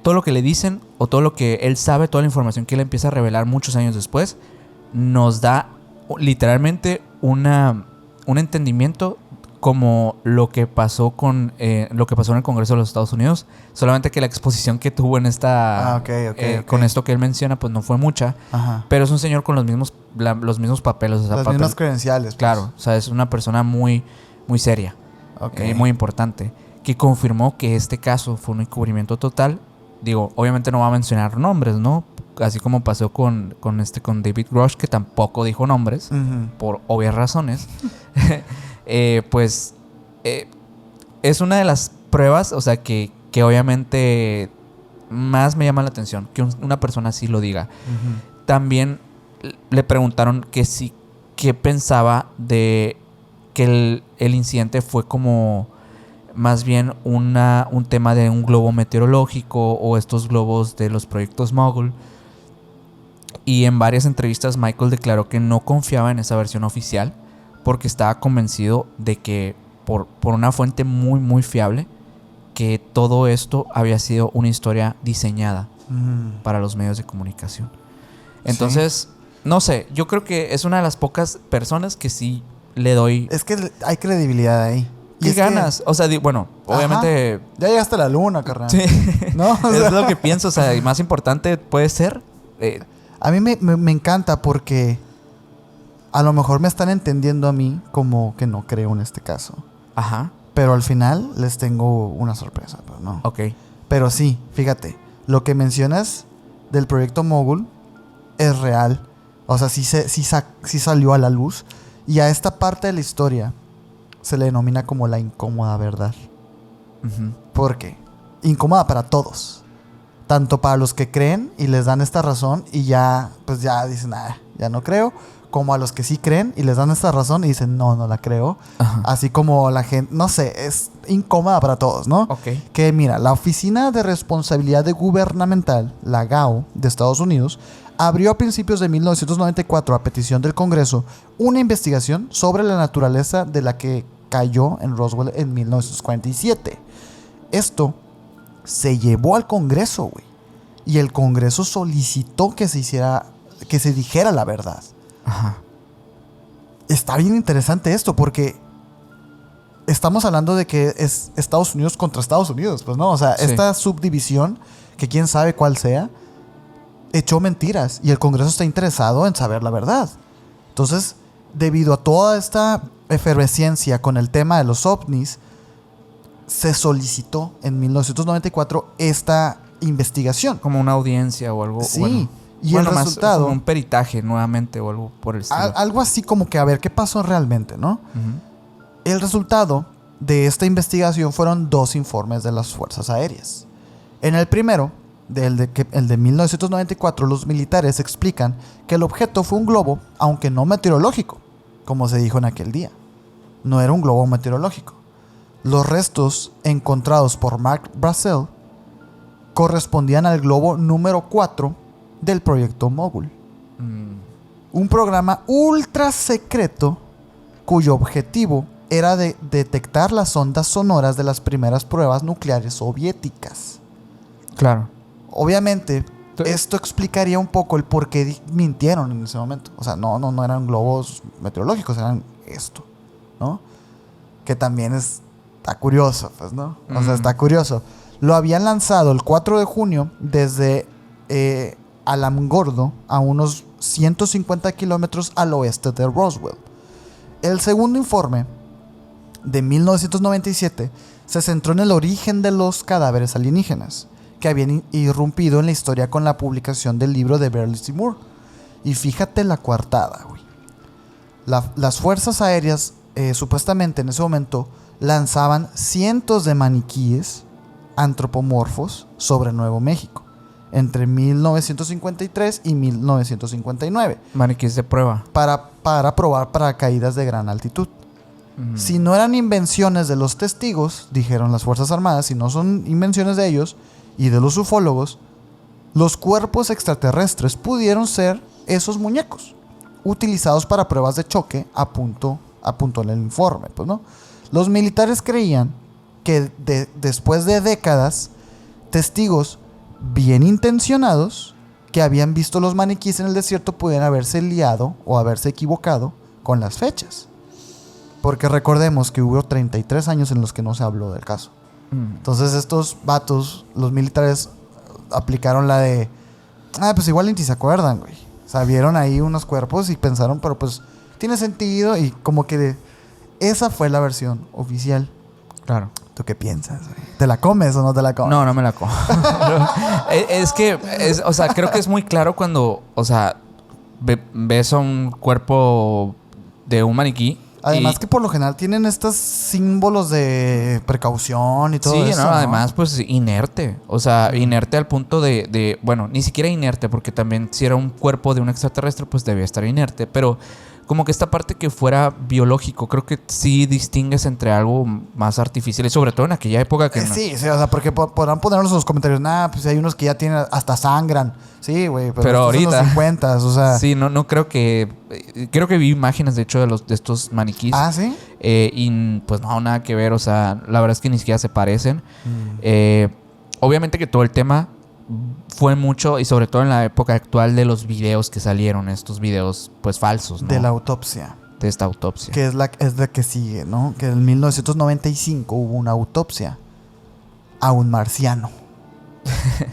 todo lo que le dicen o todo lo que él sabe, toda la información que él empieza a revelar muchos años después, nos da literalmente un entendimiento como lo que pasó en el Congreso de los Estados Unidos, solamente que la exposición que tuvo en esta con esto que él menciona pues no fue mucha. Ajá. Pero es un señor con los mismos papeles, o sea, las mismas credenciales, pues. Claro, o sea, es una persona muy muy seria, muy importante, que confirmó que este caso fue un encubrimiento total. Digo, obviamente no va a mencionar nombres, ¿no? Así como pasó con David Grush, que tampoco dijo nombres, por obvias razones. Es una de las pruebas, o sea, que obviamente más me llama la atención, que una persona así lo diga. También le preguntaron qué pensaba de que el incidente fue como más bien un tema de un globo meteorológico o estos globos de los proyectos Mogul. Y en varias entrevistas Michael declaró que no confiaba en esa versión oficial porque estaba convencido de que por una fuente muy muy fiable que todo esto había sido una historia diseñada para los medios de comunicación. Entonces, no sé, yo creo que es una de las pocas personas que sí le doy... Es que hay credibilidad ahí. ¿Qué ganas? O sea, bueno, obviamente... Ya llegaste a la luna, carnal. Sí. ¿No? O sea, es lo que pienso. O sea, y más importante puede ser... a mí me encanta porque a lo mejor me están entendiendo a mí como que no creo en este caso. Ajá. Pero al final les tengo una sorpresa, pero no. Ok. Pero sí, fíjate, lo que mencionas del proyecto Mogul es real. O sea, sí salió a la luz. Y a esta parte de la historia se le denomina como la incómoda verdad. Uh-huh. ¿Por qué? Incómoda para todos. Tanto para los que creen y les dan esta razón y ya, pues ya dicen, ya no creo. Como a los que sí creen y les dan esta razón y dicen, no la creo. Ajá. Así como la gente, no sé, es incómoda para todos, ¿no? Ok. Que mira, la Oficina de Responsabilidad Gubernamental, la GAO, de Estados Unidos, abrió a principios de 1994, a petición del Congreso, una investigación sobre la naturaleza de la que cayó en Roswell en 1947. Esto se llevó al Congreso, güey. Y el Congreso solicitó que se dijera la verdad. Ajá. Está bien interesante esto porque estamos hablando de que es Estados Unidos contra Estados Unidos, pues no, o sea, Sí. Esta subdivisión, que quién sabe cuál sea, echó mentiras y el Congreso está interesado en saber la verdad. Entonces, debido a toda esta efervescencia con el tema de los ovnis, se solicitó en 1994 esta investigación. Como una audiencia o algo. Sí. Bueno, Y bueno, el más resultado, como un peritaje nuevamente o algo por el estilo. algo así como que a ver qué pasó realmente, ¿no? Uh-huh. El resultado de esta investigación fueron 2 informes de las Fuerzas Aéreas. En el primero, el de 1994, los militares explican que el objeto fue un globo, aunque no meteorológico, como se dijo en aquel día. No era un globo meteorológico. Los restos encontrados por Mark Brassel correspondían al globo número 4 del proyecto Mogul. Un programa ultra secreto cuyo objetivo era de detectar las ondas sonoras de las primeras pruebas nucleares soviéticas. Claro. Obviamente, esto explicaría un poco el por qué mintieron en ese momento. O sea, no eran globos meteorológicos, eran esto, ¿no? Que también está curioso, pues, ¿no? O sea, está curioso. Lo habían lanzado el 4 de junio desde Alamogordo, a unos 150 kilómetros al oeste de Roswell. El segundo informe, de 1997, se centró en el origen de los cadáveres alienígenas que habían irrumpido en la historia con la publicación del libro de Beryl C. Moore. Y fíjate la coartada, güey. Las fuerzas aéreas, supuestamente en ese momento, lanzaban cientos de maniquíes antropomorfos sobre Nuevo México entre 1953 y 1959. Maniquíes de prueba. Para probar paracaídas de gran altitud. Uh-huh. Si no eran invenciones de los testigos, dijeron las Fuerzas Armadas, si no son invenciones de ellos y de los ufólogos, los cuerpos extraterrestres pudieron ser esos muñecos utilizados para pruebas de choque, apuntó en el informe, pues, ¿no? Los militares creían que después de décadas, testigos bien intencionados que habían visto los maniquíes en el desierto pudieran haberse liado o haberse equivocado con las fechas. Porque recordemos que hubo 33 años en los que no se habló del caso. Entonces estos vatos, los militares, aplicaron la de... pues igual ni se acuerdan, güey. O sea, vieron ahí unos cuerpos y pensaron, pero pues tiene sentido. Y como que esa fue la versión oficial. Claro. ¿Tú qué piensas, güey? ¿Te la comes o no te la comes? No me la como. Es que, o sea, creo que es muy claro cuando, o sea, ves a un cuerpo de un maniquí. Además que por lo general tienen estos símbolos de precaución y todo eso. Sí, ¿no? Además, pues inerte. O sea, inerte al punto de... Bueno, ni siquiera inerte, porque también si era un cuerpo de un extraterrestre, pues debía estar inerte. Pero como que esta parte que fuera biológico. Creo que sí distingues entre algo más artificial y sobre todo en aquella época que... Sí, o sea, porque podrán ponernos en los comentarios, pues hay unos que ya tienen, hasta sangran. Sí, güey, pero ahorita... en los 50, o sea... Sí, no creo que... Creo que vi imágenes, de hecho, de estos maniquís. Ah, ¿sí? Y pues no, nada que ver, o sea, la verdad es que ni siquiera se parecen. Obviamente que todo el tema fue mucho, y sobre todo en la época actual, de los videos que salieron, estos videos pues falsos, ¿no? De la autopsia. De esta autopsia. Que es la que sigue, ¿no? Que en 1995 hubo una autopsia a un marciano,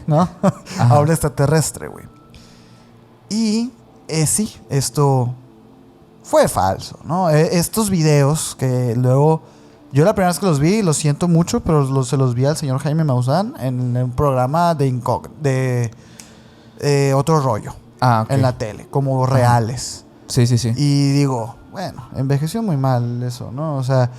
¿no? A un extraterrestre, güey. Y sí, esto fue falso, ¿no? Estos videos que luego... Yo la primera vez que los vi, lo siento mucho, pero se los vi al señor Jaime Maussan en un programa de Otro Rollo. Okay. En la tele, como reales. Sí. Y digo, bueno, envejeció muy mal eso, ¿no? O sea,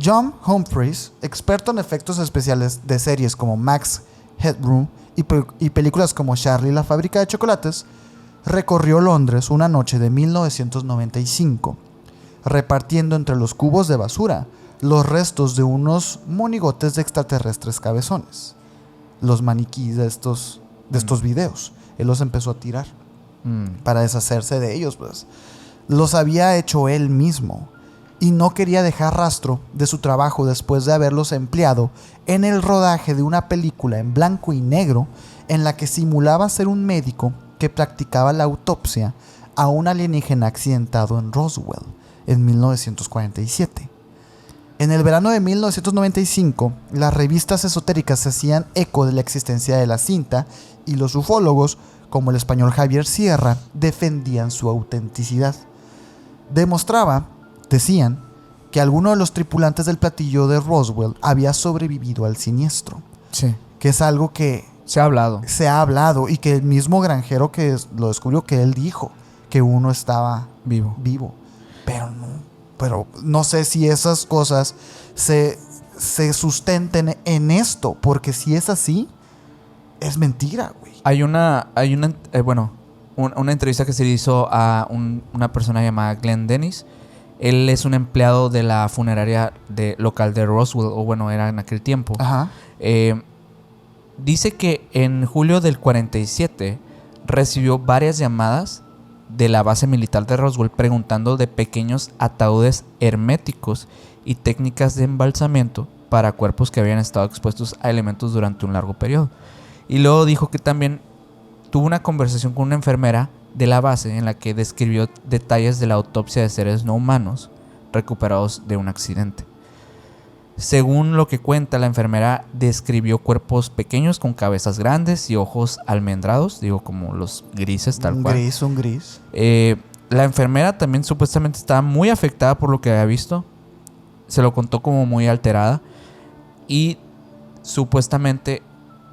John Humphreys, experto en efectos especiales de series como Max Headroom y películas como Charlie y la fábrica de chocolates, recorrió Londres una noche de 1995, repartiendo entre los cubos de basura los restos de unos monigotes de extraterrestres cabezones. Los maniquíes de estos videos. Él los empezó a tirar para deshacerse de ellos, pues. Los había hecho él mismo y no quería dejar rastro de su trabajo después de haberlos empleado en el rodaje de una película en blanco y negro en la que simulaba ser un médico que practicaba la autopsia a un alienígena accidentado en Roswell en 1947. En el verano de 1995, las revistas esotéricas se hacían eco de la existencia de la cinta y los ufólogos, como el español Javier Sierra, defendían su autenticidad. Decían, que alguno de los tripulantes del platillo de Roswell había sobrevivido al siniestro. Sí. Que es algo que... Se ha hablado. Se ha hablado y que el mismo granjero que lo descubrió, que él dijo que uno estaba vivo. Pero no sé si esas cosas se sustenten en esto, porque si es así, es mentira, güey. Hay una entrevista que se le hizo a una persona llamada Glenn Dennis. Él es un empleado de la funeraria local de Roswell, o bueno, era en aquel tiempo. Ajá. Dice que en julio del 47 recibió varias llamadas de la base militar de Roswell preguntando de pequeños ataúdes herméticos y técnicas de embalsamiento para cuerpos que habían estado expuestos a elementos durante un largo periodo. Y luego dijo que también tuvo una conversación con una enfermera de la base en la que describió detalles de la autopsia de seres no humanos recuperados de un accidente. Según lo que cuenta, la enfermera describió cuerpos pequeños con cabezas grandes y ojos almendrados, digo como los grises tal cual. Un gris. La enfermera también supuestamente estaba muy afectada por lo que había visto. Se lo contó como muy alterada y supuestamente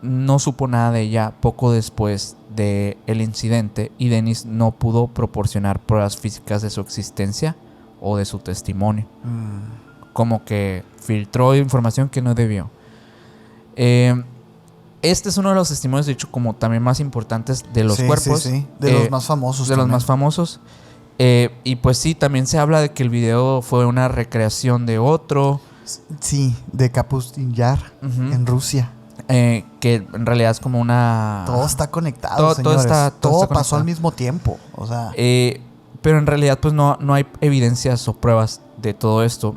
no supo nada de ella poco después del incidente, y Dennis no pudo proporcionar pruebas físicas de su existencia o de su testimonio. Como que filtró información que no debió. Este es uno de los testimonios, de hecho, como también más importantes de los cuerpos. Sí. De los más famosos. De los más famosos. Y pues sí, también se habla de que el video fue una recreación de otro. Sí, de Kapustin Yar, en Rusia. Que en realidad es como una... Todo está conectado, señores. Todo pasó al mismo tiempo. O sea... pero en realidad pues no hay evidencias o pruebas de todo esto.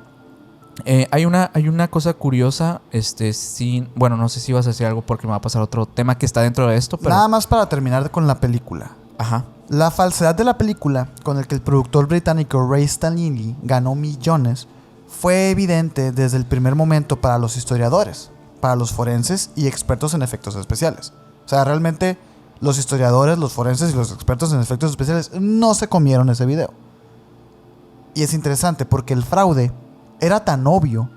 Hay una cosa curiosa, bueno, no sé si vas a decir algo porque me va a pasar otro tema que está dentro de esto, pero... Nada más para terminar con la película. Ajá. La falsedad de la película, con el que el productor británico Ray Stanley ganó millones, fue evidente desde el primer momento para los historiadores, para los forenses y expertos en efectos especiales. O sea, realmente los historiadores, los forenses y los expertos en efectos especiales no se comieron ese video. Y es interesante porque el fraude era tan obvio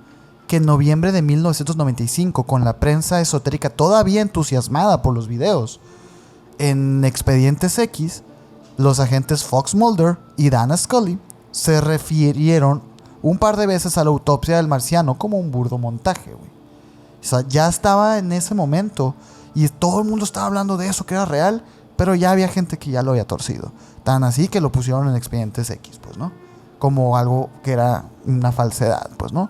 que en noviembre de 1995, con la prensa esotérica todavía entusiasmada por los videos, en Expedientes X, los agentes Fox Mulder y Dana Scully se refirieron un par de veces a la autopsia del marciano como un burdo montaje, güey. O sea, ya estaba en ese momento y todo el mundo estaba hablando de eso, que era real, pero ya había gente que ya lo había torcido. Tan así que lo pusieron en Expedientes X, pues, ¿no? como algo que era una falsedad, pues, ¿no?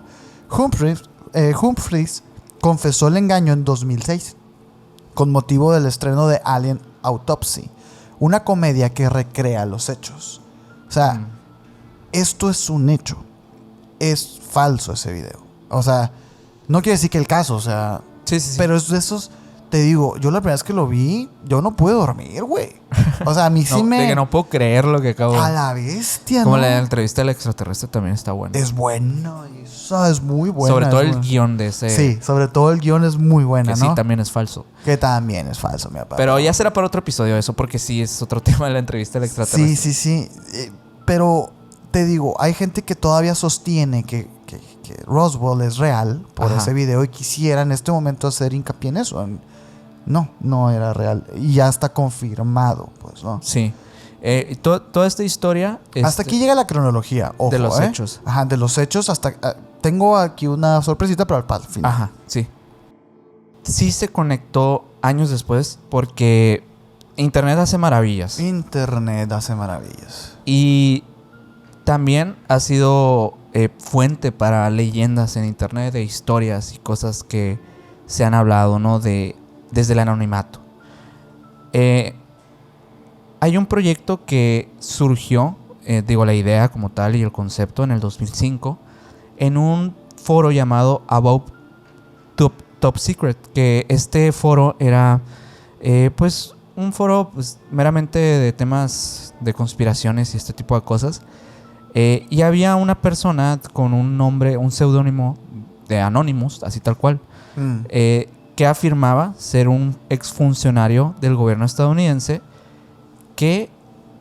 Humphreys confesó el engaño en 2006 con motivo del estreno de Alien Autopsy, una comedia que recrea los hechos. O sea, esto es un hecho. Es falso ese video. O sea, no quiere decir que el caso, o sea... Sí. Pero es de esos... Te digo, yo la primera vez que lo vi, yo no pude dormir, güey. O sea, a mí sí me... De que no puedo creer lo que acabo de... A la bestia, Como ¿no? la entrevista del extraterrestre también está buena. Es bueno, esa es muy buena. Sobre todo el buena. guión de ese... Sí, sobre todo el guión es muy buena, que ¿no? sí, también es falso. Que también es falso, mi papá. Pero ya será para otro episodio eso, porque sí es otro tema de la entrevista del extraterrestre. Sí. Pero te digo, hay gente que todavía sostiene que Roswell es real por ese video y quisiera en este momento hacer hincapié en eso. No era real. Y ya está confirmado, pues, ¿no? Sí. Toda esta historia... Hasta aquí llega la cronología, ojo, de los hechos. Ajá, de los hechos hasta... tengo aquí una sorpresita, pero al final. Ajá, sí. Sí se conectó años después porque Internet hace maravillas. Internet hace maravillas. Y también ha sido fuente para leyendas en Internet de historias y cosas que se han hablado, ¿no? Desde el anonimato. Hay un proyecto que surgió, la idea como tal y el concepto en el 2005, en un foro llamado About Top Secret, que este foro era pues un foro pues, meramente de temas de conspiraciones y este tipo de cosas. Y había una persona con un nombre, un seudónimo de Anonymous, así tal cual, que afirmaba ser un exfuncionario del gobierno estadounidense que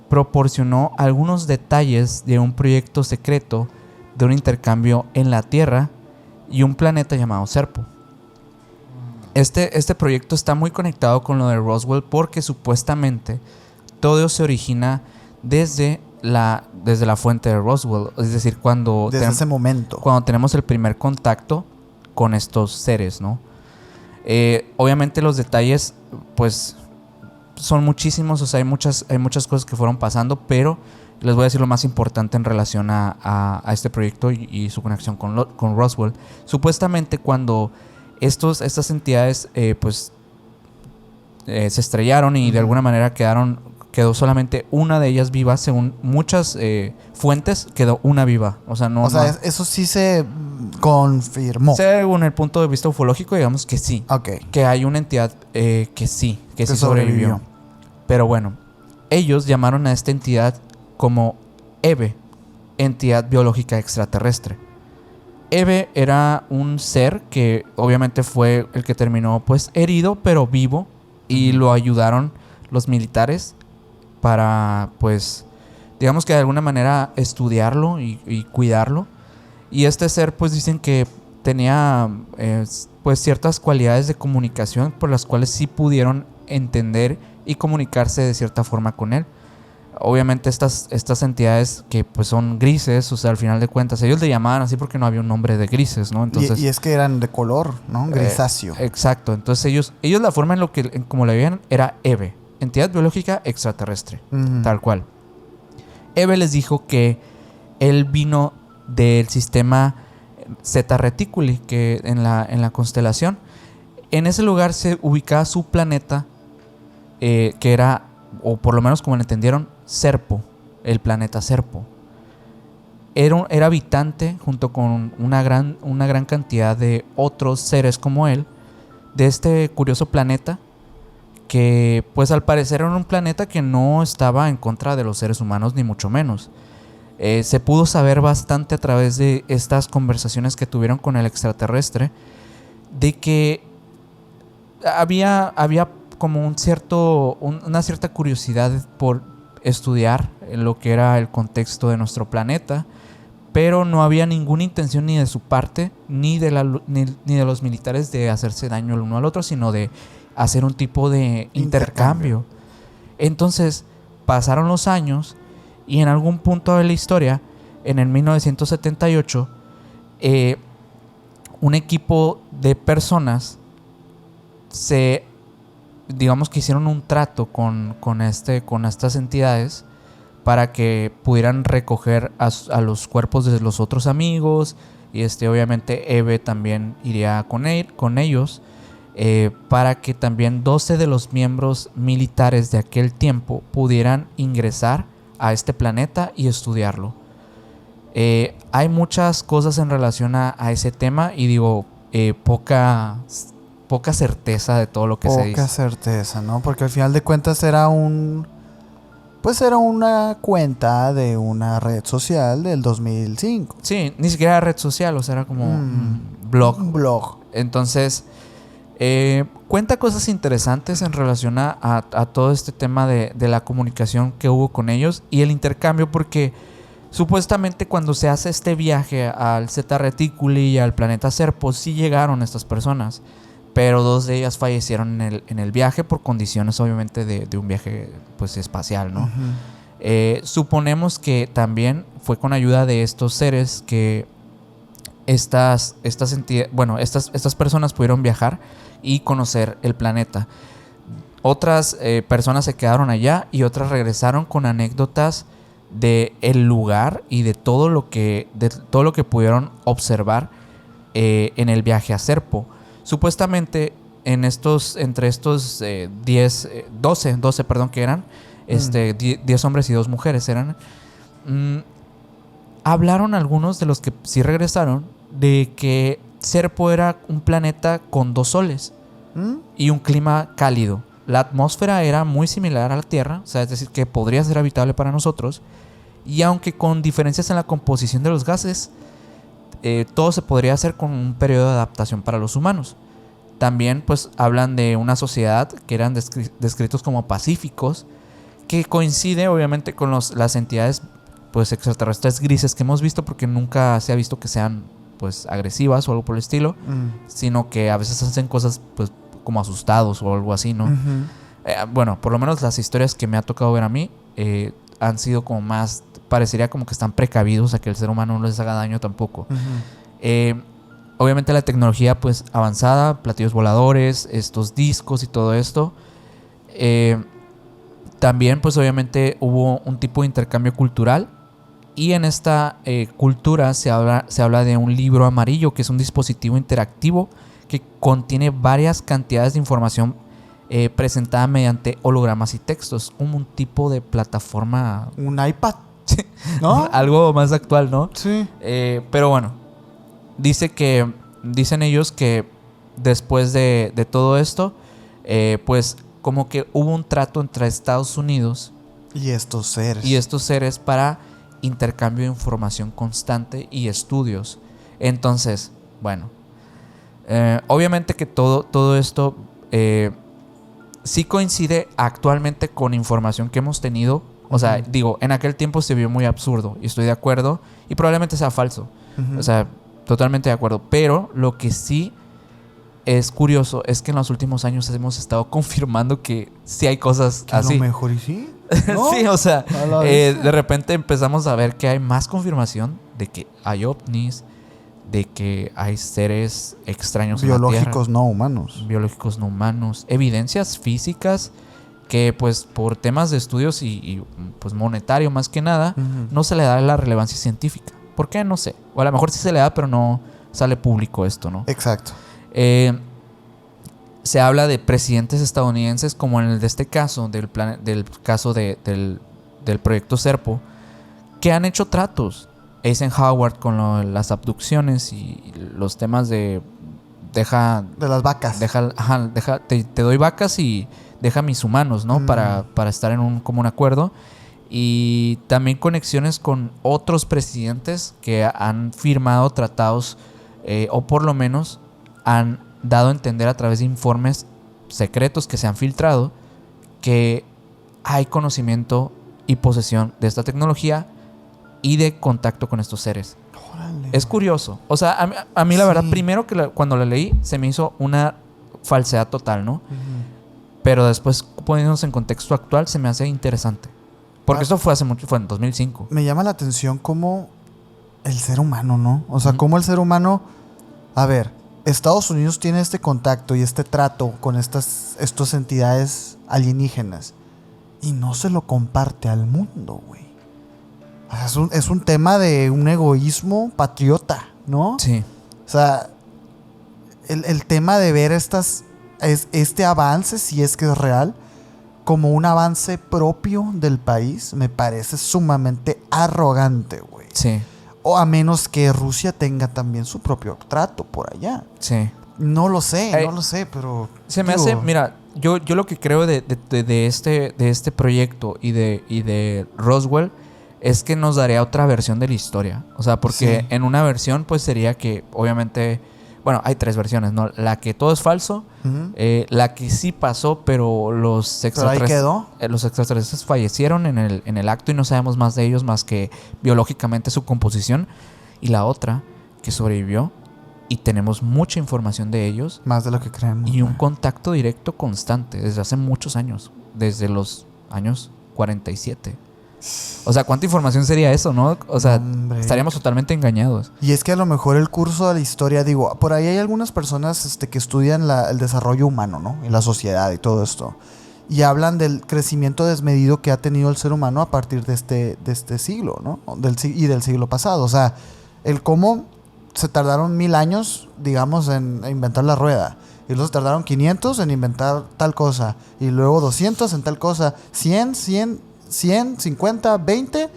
proporcionó algunos detalles de un proyecto secreto de un intercambio en la Tierra y un planeta llamado Serpo. Este proyecto está muy conectado con lo de Roswell porque supuestamente todo se origina desde la fuente de Roswell. Es decir, desde ese momento. Cuando tenemos el primer contacto con estos seres, ¿no? Obviamente los detalles, pues, son muchísimos. O sea, hay muchas cosas que fueron pasando, pero les voy a decir lo más importante en relación a este proyecto y su conexión con Roswell. Supuestamente cuando estas entidades se estrellaron y de alguna manera quedó solamente una de ellas viva. Según muchas fuentes, quedó una viva. O sea, eso sí se confirmó. Según el punto de vista ufológico, digamos que sí. Okay. Que hay una entidad que sí sobrevivió. Pero bueno, ellos llamaron a esta entidad como EVE, entidad biológica extraterrestre. EVE era un ser que obviamente fue el que terminó pues herido, pero vivo, y lo ayudaron los militares para pues digamos que de alguna manera estudiarlo y cuidarlo. Y este ser pues dicen que tenía pues ciertas cualidades de comunicación por las cuales sí pudieron entender y comunicarse de cierta forma con él. Obviamente estas entidades que pues son grises, o sea, al final de cuentas ellos le llamaban así porque no había un nombre de grises, ¿no? Entonces, y es que eran de color, ¿no? Grisáceo. Exacto. Entonces ellos la forma como la veían era EVE, entidad biológica extraterrestre, tal cual. EVE les dijo que él vino del sistema Zeta Reticuli, que en la constelación. En ese lugar se ubicaba su planeta, que era, o por lo menos como lo entendieron, Serpo, el planeta Serpo. Era habitante junto con una gran cantidad de otros seres como él de este curioso planeta, que pues al parecer era un planeta que no estaba en contra de los seres humanos ni mucho menos. Se pudo saber bastante a través de estas conversaciones que tuvieron con el extraterrestre de que había como una cierta curiosidad por estudiar lo que era el contexto de nuestro planeta, pero no había ninguna intención ni de su parte ni de los militares de hacerse daño el uno al otro, sino de hacer un tipo de intercambio. Entonces pasaron los años y en algún punto de la historia, en el 1978, un equipo de personas digamos que hicieron un trato con estas entidades para que pudieran recoger a los cuerpos de los otros amigos. Y obviamente Eve también iría con ellos. Para que también 12 de los miembros militares de aquel tiempo pudieran ingresar a este planeta y estudiarlo. Hay muchas cosas en relación a ese tema y digo, poca certeza de todo lo que se dice. Poca certeza, ¿no? Porque al final de cuentas era una cuenta de una red social del 2005. Sí, ni siquiera era red social, o sea, era como un blog. Un blog. Entonces, cuenta cosas interesantes en relación a todo este tema de la comunicación que hubo con ellos y el intercambio, porque supuestamente cuando se hace este viaje al Zeta Reticuli y al planeta Serpo, sí llegaron estas personas, pero 2 de ellas fallecieron en el viaje por condiciones obviamente de un viaje pues espacial, ¿no? Uh-huh. Suponemos que también fue con ayuda de estos seres que estas personas pudieron viajar y conocer el planeta. Otras personas se quedaron allá y otras regresaron con anécdotas de el lugar y de todo lo que pudieron observar en el viaje a Serpo. Supuestamente entre estos 12 que eran 10 hombres y 2 mujeres eran, hablaron algunos de los que sí regresaron de que Serpo era un planeta con 2 soles y un clima cálido. La atmósfera era muy similar a la Tierra, o sea, es decir, que podría ser habitable para nosotros. Y aunque con diferencias en la composición de los gases, todo se podría hacer con un periodo de adaptación para los humanos. También pues hablan de una sociedad que eran descritos como pacíficos, que coincide obviamente con las entidades pues extraterrestres grises que hemos visto, porque nunca se ha visto que sean pues agresivas o algo por el estilo, sino que a veces hacen cosas pues como asustados o algo así, ¿no? Uh-huh. Bueno, por lo menos las historias que me ha tocado ver a mí han sido como más, parecería como que están precavidos a que el ser humano no les haga daño tampoco. Uh-huh. Obviamente la tecnología pues avanzada, platillos voladores, estos discos y todo esto. También pues obviamente hubo un tipo de intercambio cultural. Y en esta cultura se habla de un libro amarillo, que es un dispositivo interactivo que contiene varias cantidades de información presentada mediante hologramas y textos, como un tipo de plataforma. Un iPad, ¿no? Algo más actual, ¿no? Sí. Pero bueno, dicen ellos que después de todo esto, pues como que hubo un trato entre Estados Unidos y estos seres para intercambio de información constante y estudios. Entonces, bueno, obviamente que todo esto sí coincide actualmente con información que hemos tenido. O sea, digo, en aquel tiempo se vio muy absurdo y estoy de acuerdo y probablemente sea falso. O sea, totalmente de acuerdo. Pero lo que sí es curioso es que en los últimos años hemos estado confirmando que sí hay cosas que así. A lo mejor y sí. ¿No? Sí, o sea, de repente empezamos a ver que hay más confirmación de que hay ovnis, de que hay seres extraños biológicos no humanos. Biológicos no humanos. Evidencias físicas que pues por temas de estudios y pues monetario más que nada, no se le da la relevancia científica. ¿Por qué? No sé. O a lo mejor sí se le da, pero no sale público esto, ¿no? Exacto. Se habla de presidentes estadounidenses, como en el de este caso, del caso del proyecto Serpo, que han hecho tratos. Eisenhower con las abducciones y los temas de de las vacas. Te doy vacas y deja mis humanos, ¿no? Para estar en un común acuerdo. Y también conexiones con otros presidentes que han firmado tratados o por lo menos han dado a entender a través de informes secretos que se han filtrado que hay conocimiento y posesión de esta tecnología y de contacto con estos seres. Órale. Es curioso. O sea, a mí la verdad, primero que cuando la leí se me hizo una falsedad total, ¿no? Pero después, poniéndonos en contexto actual, se me hace interesante. Porque eso fue hace mucho, fue en 2005. Me llama la atención cómo el ser humano, ¿no? O sea, cómo el ser humano... A ver, Estados Unidos tiene este contacto y este trato con estas entidades alienígenas y no se lo comparte al mundo, güey. Es un tema de un egoísmo patriota, ¿no? Sí. O sea, el tema de ver este avance, si es que es real, como un avance propio del país, me parece sumamente arrogante, güey. Sí. O a menos que Rusia tenga también su propio trato por allá. Sí. No lo sé, pero... Se me hace, mira, yo lo que creo de este proyecto y de Roswell es que nos daría otra versión de la historia. O sea, porque en una versión pues sería que obviamente... Bueno, hay 3 versiones, ¿no? La que todo es falso, la que sí pasó, pero los extraterrestres... ¿Pero ahí quedó? Los extraterrestres fallecieron en el acto y no sabemos más de ellos más que biológicamente su composición. Y la otra, que sobrevivió y tenemos mucha información de ellos. Más de lo que creemos. Y un contacto directo constante desde hace muchos años. Desde los años 47. O sea, ¿cuánta información sería eso, no? O sea, estaríamos totalmente engañados. Y es que a lo mejor el curso de la historia, digo, por ahí hay algunas personas que estudian el desarrollo humano, ¿no? Y la sociedad y todo esto. Y hablan del crecimiento desmedido que ha tenido el ser humano a partir de este siglo, ¿no? Y del siglo pasado. O sea, el cómo se tardaron 1000 años, digamos, en inventar la rueda. Y luego se tardaron 500 en inventar tal cosa. Y luego 200 en tal cosa. 100, 50, 20.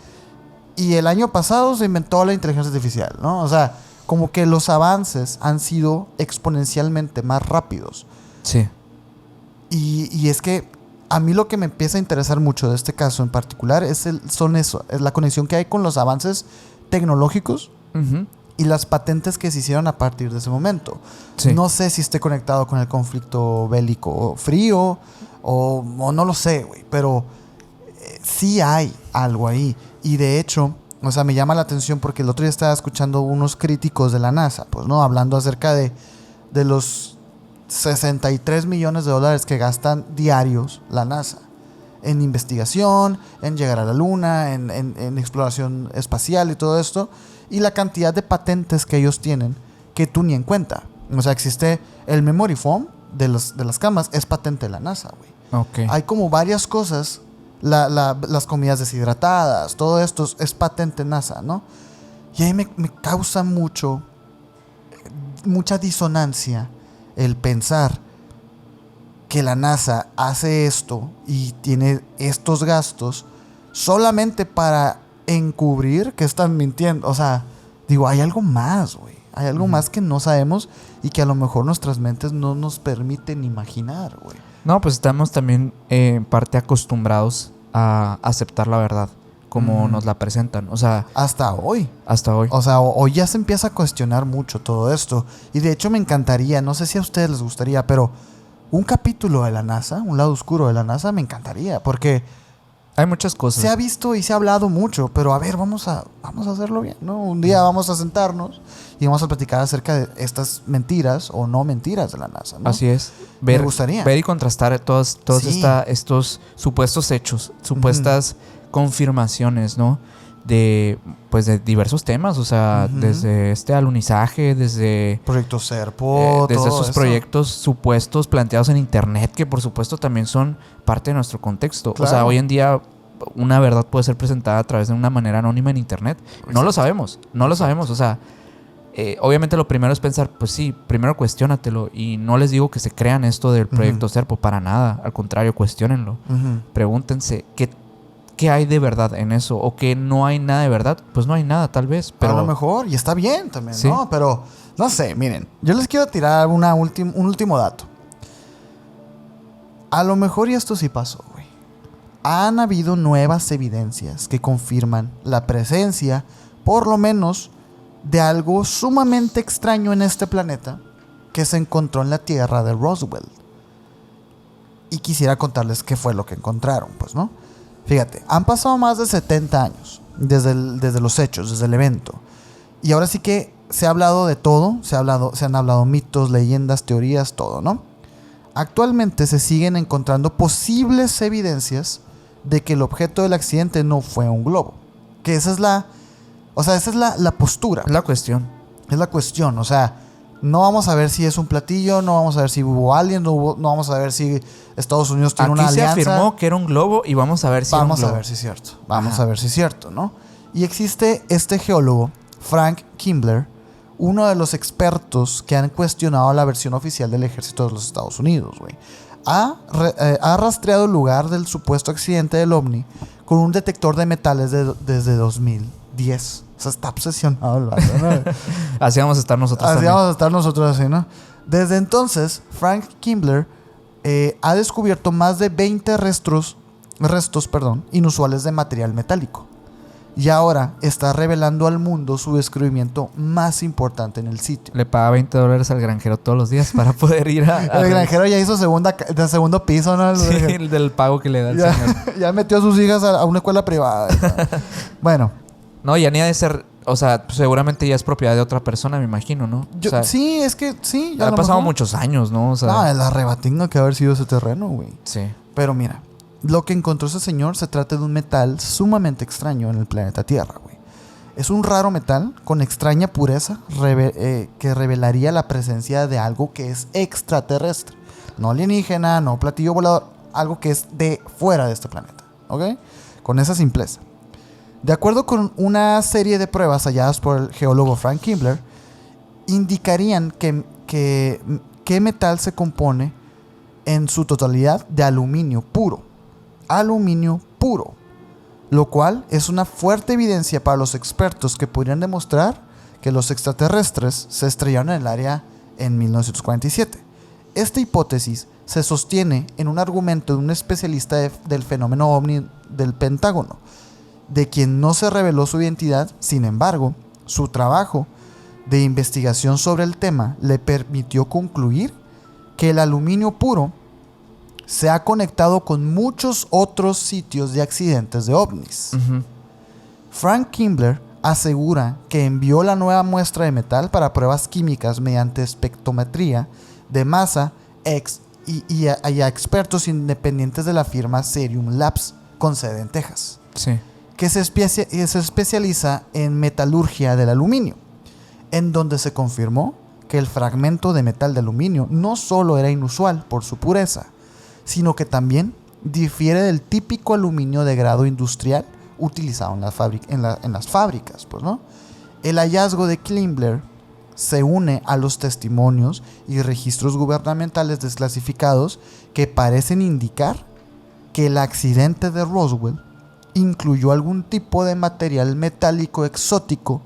Y el año pasado se inventó la inteligencia artificial, ¿no? O sea, como que los avances han sido exponencialmente más rápidos. Sí. Y es que a mí lo que me empieza a interesar mucho de este caso en particular es la conexión que hay con los avances tecnológicos y las patentes que se hicieron a partir de ese momento. Sí. No sé si esté conectado con el conflicto bélico frío o no lo sé, güey, pero sí hay algo ahí. Y de hecho, o sea, me llama la atención porque el otro día estaba escuchando unos críticos de la NASA, pues, ¿no? Hablando acerca de los 63 millones de dólares que gastan diarios la NASA en investigación, en llegar a la Luna, en exploración espacial y todo esto, y la cantidad de patentes que ellos tienen que tú ni en cuenta. O sea, existe el memory foam de las camas, es patente de la NASA, güey. Okay. Hay como varias cosas, las comidas deshidratadas, todo esto es patente NASA, ¿no? Y ahí me causa mucha disonancia el pensar que la NASA hace esto y tiene estos gastos solamente para encubrir que están mintiendo. O sea, digo, hay algo más, güey. Hay algo más que no sabemos y que a lo mejor nuestras mentes no nos permiten imaginar, güey. No, pues estamos también en parte acostumbrados a aceptar la verdad como nos la presentan. O sea, hasta hoy. Hasta hoy. O sea, hoy ya se empieza a cuestionar mucho todo esto. Y de hecho me encantaría, no sé si a ustedes les gustaría, pero un capítulo de la NASA, un lado oscuro de la NASA, me encantaría. Porque hay muchas cosas. Se ha visto y se ha hablado mucho, pero a ver, vamos a hacerlo bien, ¿no? Un día vamos a sentarnos y vamos a platicar acerca de estas mentiras o no mentiras de la NASA, ¿no? Así es. Me gustaría. Ver y contrastar todos estos supuestos hechos, supuestas confirmaciones, ¿no? De diversos temas, o sea, desde alunizaje, desde Proyecto Serpo, desde todo esos eso. Proyectos supuestos planteados en internet, que por supuesto también son parte de nuestro contexto. Claro. O sea, hoy en día una verdad puede ser presentada a través de una manera anónima en internet. No lo sabemos, o sea, obviamente lo primero es pensar, pues sí, primero cuestiónatelo, y no les digo que se crean esto del Proyecto Serpo, para nada, al contrario, cuestiónenlo. Pregúntense ¿qué hay de verdad en eso? ¿O que no hay nada de verdad? Pues no hay nada, tal vez. Pero a lo mejor, y está bien también, ¿sí? ¿no? Pero, no sé, miren, yo les quiero tirar un último dato. A lo mejor, y esto sí pasó, güey. Han habido nuevas evidencias que confirman la presencia, por lo menos, de algo sumamente extraño en este planeta que se encontró en la Tierra de Roswell. Y quisiera contarles qué fue lo que encontraron, pues, ¿no? Fíjate, han pasado más de 70 años desde los hechos, desde el evento. Y ahora sí que se ha hablado de todo, se han hablado mitos, leyendas, teorías, todo, ¿no? Actualmente se siguen encontrando posibles evidencias de que el objeto del accidente no fue un globo. Que esa es la postura. Es la cuestión. Es la cuestión, o sea, no vamos a ver si es un platillo, no vamos a ver si hubo alguien, no vamos a ver si Estados Unidos tiene una alianza. Aquí se afirmó que era un globo y vamos a ver si Vamos a ver si es cierto. Vamos a ver si es cierto, ¿no? Y existe este geólogo, Frank Kimbler, uno de los expertos que han cuestionado la versión oficial del ejército de los Estados Unidos, güey. Ha rastreado el lugar del supuesto accidente del ovni con un detector de metales desde 2010. O sea, está obsesionado el vato, ¿no? Así vamos a estar nosotros Así también. vamos a estar nosotros así, ¿no? Desde entonces, Frank Kimbler ha descubierto más de 20 restos inusuales de material metálico. Y ahora está revelando al mundo su descubrimiento más importante en el sitio. Le paga $20 al granjero todos los días para poder ir a El granjero ya hizo de segundo piso, ¿no? Sí, el del pago que le da el ya, señor. ya metió a sus hijas a una escuela privada. Bueno. No, ya ni ha de ser... O sea, seguramente ya es propiedad de otra persona, me imagino, ¿no? O sea, sí, es que sí. Ha pasado muchos años, ¿no? O sea, no, el arrebatingo que haber sido ese terreno, güey. Sí. Pero mira, lo que encontró ese señor se trata de un metal sumamente extraño en el planeta Tierra, güey. Es un raro metal con extraña pureza que revelaría la presencia de algo que es extraterrestre. No alienígena, no platillo volador, algo que es de fuera de este planeta, ¿ok? Con esa simpleza. De acuerdo con una serie de pruebas halladas por el geólogo Frank Kimbler, indicarían que metal se compone en su totalidad de aluminio puro. Aluminio puro. Lo cual es una fuerte evidencia para los expertos que podrían demostrar que los extraterrestres se estrellaron en el área en 1947. Esta hipótesis se sostiene en un argumento de un especialista del fenómeno ovni del Pentágono, de quien no se reveló su identidad. Sin embargo, su trabajo de investigación sobre el tema le permitió concluir que el aluminio puro se ha conectado con muchos otros sitios de accidentes de ovnis. Uh-huh. Frank Kimbler asegura que envió la nueva muestra de metal para pruebas químicas mediante espectrometría de masa y a expertos independientes de la firma Cerium Labs con sede en Texas. Sí. Que se especializa en metalurgia del aluminio, en donde se confirmó que el fragmento de metal de aluminio no solo era inusual por su pureza, sino que también difiere del típico aluminio de grado industrial utilizado en las fábricas, pues, ¿no? El hallazgo de Kimbler se une a los testimonios y registros gubernamentales desclasificados que parecen indicar que el accidente de Roswell incluyó algún tipo de material metálico exótico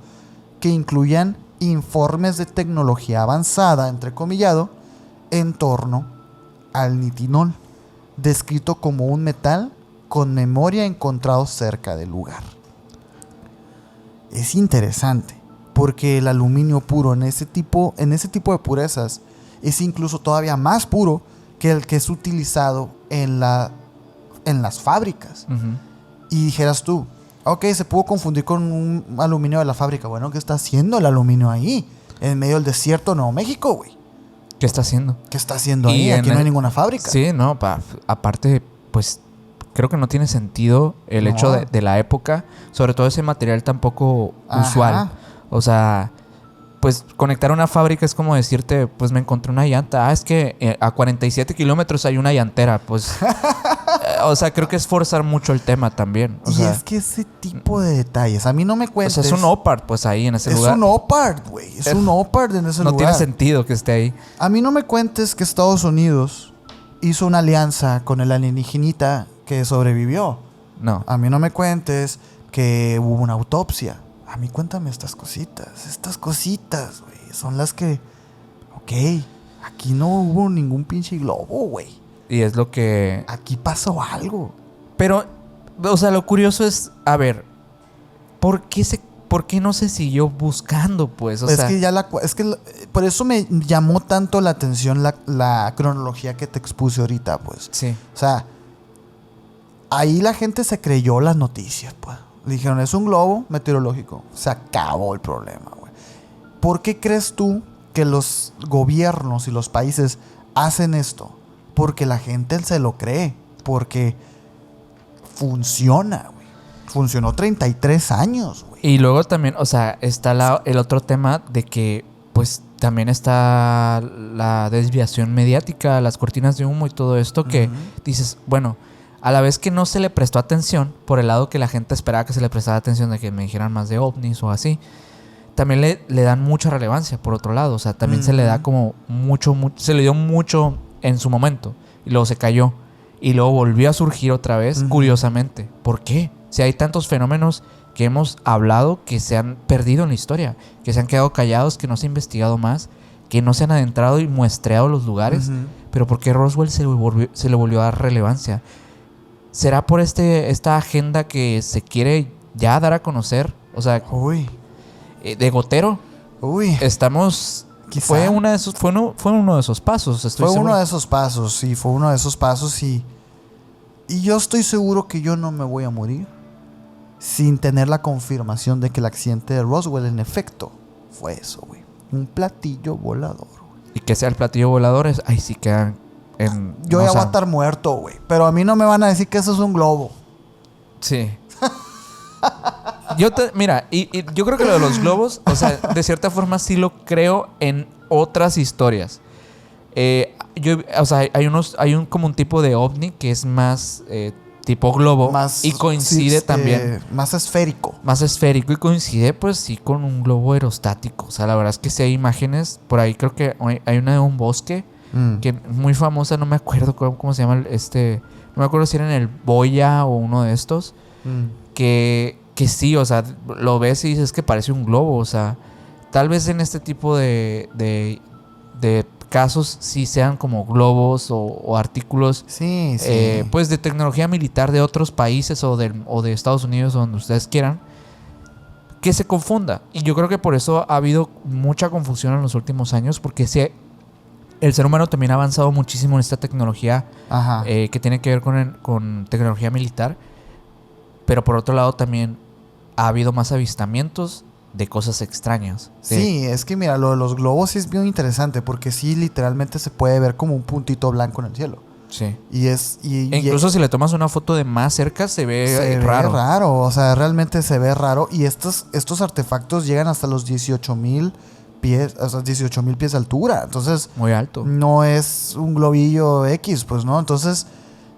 que incluían informes de tecnología avanzada, entrecomillado, en torno al nitinol, descrito como un metal con memoria encontrado cerca del lugar. Es interesante, porque el aluminio puro en ese tipo de purezas es incluso todavía más puro que el que es utilizado en las fábricas. Uh-huh. Y dijeras tú, ok, se pudo confundir con un aluminio de la fábrica. Bueno, ¿qué está haciendo el aluminio ahí? En medio del desierto de Nuevo México, güey. ¿Qué está haciendo? ¿Qué está haciendo ahí? Aquí no hay ninguna fábrica. Sí, no, aparte, pues creo que no tiene sentido el hecho de la época, sobre todo ese material tan poco usual. O sea, pues conectar una fábrica es como decirte, pues me encontré una llanta. Es que a 47 kilómetros hay una llantera. Pues, o sea, creo que es forzar mucho el tema también. O sea, es que ese tipo de detalles, a mí no me cuentes. O sea, es un OPARD, pues ahí en ese lugar. Es un OPARD, güey. Es un OPARD en ese lugar. No tiene sentido que esté ahí. A mí no me cuentes que Estados Unidos hizo una alianza con el alienígenita que sobrevivió. No. A mí no me cuentes que hubo una autopsia. A mí cuéntame estas cositas. Estas cositas, güey, son las que... Ok, aquí no hubo ningún pinche globo, güey. Y es lo que... Aquí pasó algo. Pero, o sea, lo curioso es... A ver, ¿por qué no se siguió buscando, pues? O sea, por eso me llamó tanto la atención la cronología que te expuse ahorita, pues. Sí. O sea, ahí la gente se creyó las noticias, pues. Le dijeron, es un globo meteorológico. Se acabó el problema, güey. ¿Por qué crees tú que los gobiernos y los países hacen esto? Porque la gente se lo cree. Porque funciona, güey. Funcionó 33 años, güey. Y luego también, o sea, está el otro tema de que, pues, también está la desviación mediática, las cortinas de humo y todo esto que dices, bueno, a la vez que no se le prestó atención, por el lado que la gente esperaba que se le prestara atención, de que me dijeran más de ovnis o así, también le dan mucha relevancia, por otro lado. O sea, también se le da como mucho, se le dio mucho en su momento. Y luego se cayó. Y luego volvió a surgir otra vez, curiosamente. ¿Por qué? Si hay tantos fenómenos que hemos hablado que se han perdido en la historia, que se han quedado callados, que no se ha investigado más, que no se han adentrado y muestreado los lugares. Pero ¿por qué Roswell se le volvió a dar relevancia? ¿Será por esta agenda que se quiere ya dar a conocer? O sea, de gotero. Estamos... Quizá. Fue uno de esos pasos. Fue uno de esos pasos, sí, fue uno de esos pasos y yo estoy seguro que yo no me voy a morir sin tener la confirmación de que el accidente de Roswell en efecto fue eso, güey. Un platillo volador, güey. Y que sea el platillo volador, ahí sí quedan en... Yo ya voy a estar muerto, güey. Pero a mí no me van a decir que eso es un globo. Sí. Mira, y yo creo que lo de los globos, o sea, de cierta forma sí lo creo en otras historias. O sea, hay como un tipo de ovni que es más tipo globo y coincide también. Más esférico. Más esférico y coincide, pues sí, con un globo aerostático. O sea, la verdad es que sí hay imágenes. Por ahí creo que hay una de un bosque que es muy famosa, no me acuerdo cómo se llama no me acuerdo si era en el Boya o uno de estos. Que sí, o sea, lo ves y dices que parece un globo. O sea, tal vez en este tipo de casos sí sean como globos o artículos pues de tecnología militar de otros países o de Estados Unidos o donde ustedes quieran, que se confunda. Y yo creo que por eso ha habido mucha confusión en los últimos años, porque el ser humano también ha avanzado muchísimo en esta tecnología que tiene que ver con tecnología militar. Pero por otro lado también ha habido más avistamientos de cosas extrañas. Sí, es que mira, lo de los globos sí es bien interesante, porque sí literalmente se puede ver como un puntito blanco en el cielo. Sí. E incluso si le tomas una foto de más cerca se ve raro. Se ve raro, o sea, realmente se ve raro. Y estos artefactos llegan hasta los 18,000 pies, o sea, 18,000 pies de altura. Entonces, muy alto. No es un globillo X, pues, ¿no? Entonces,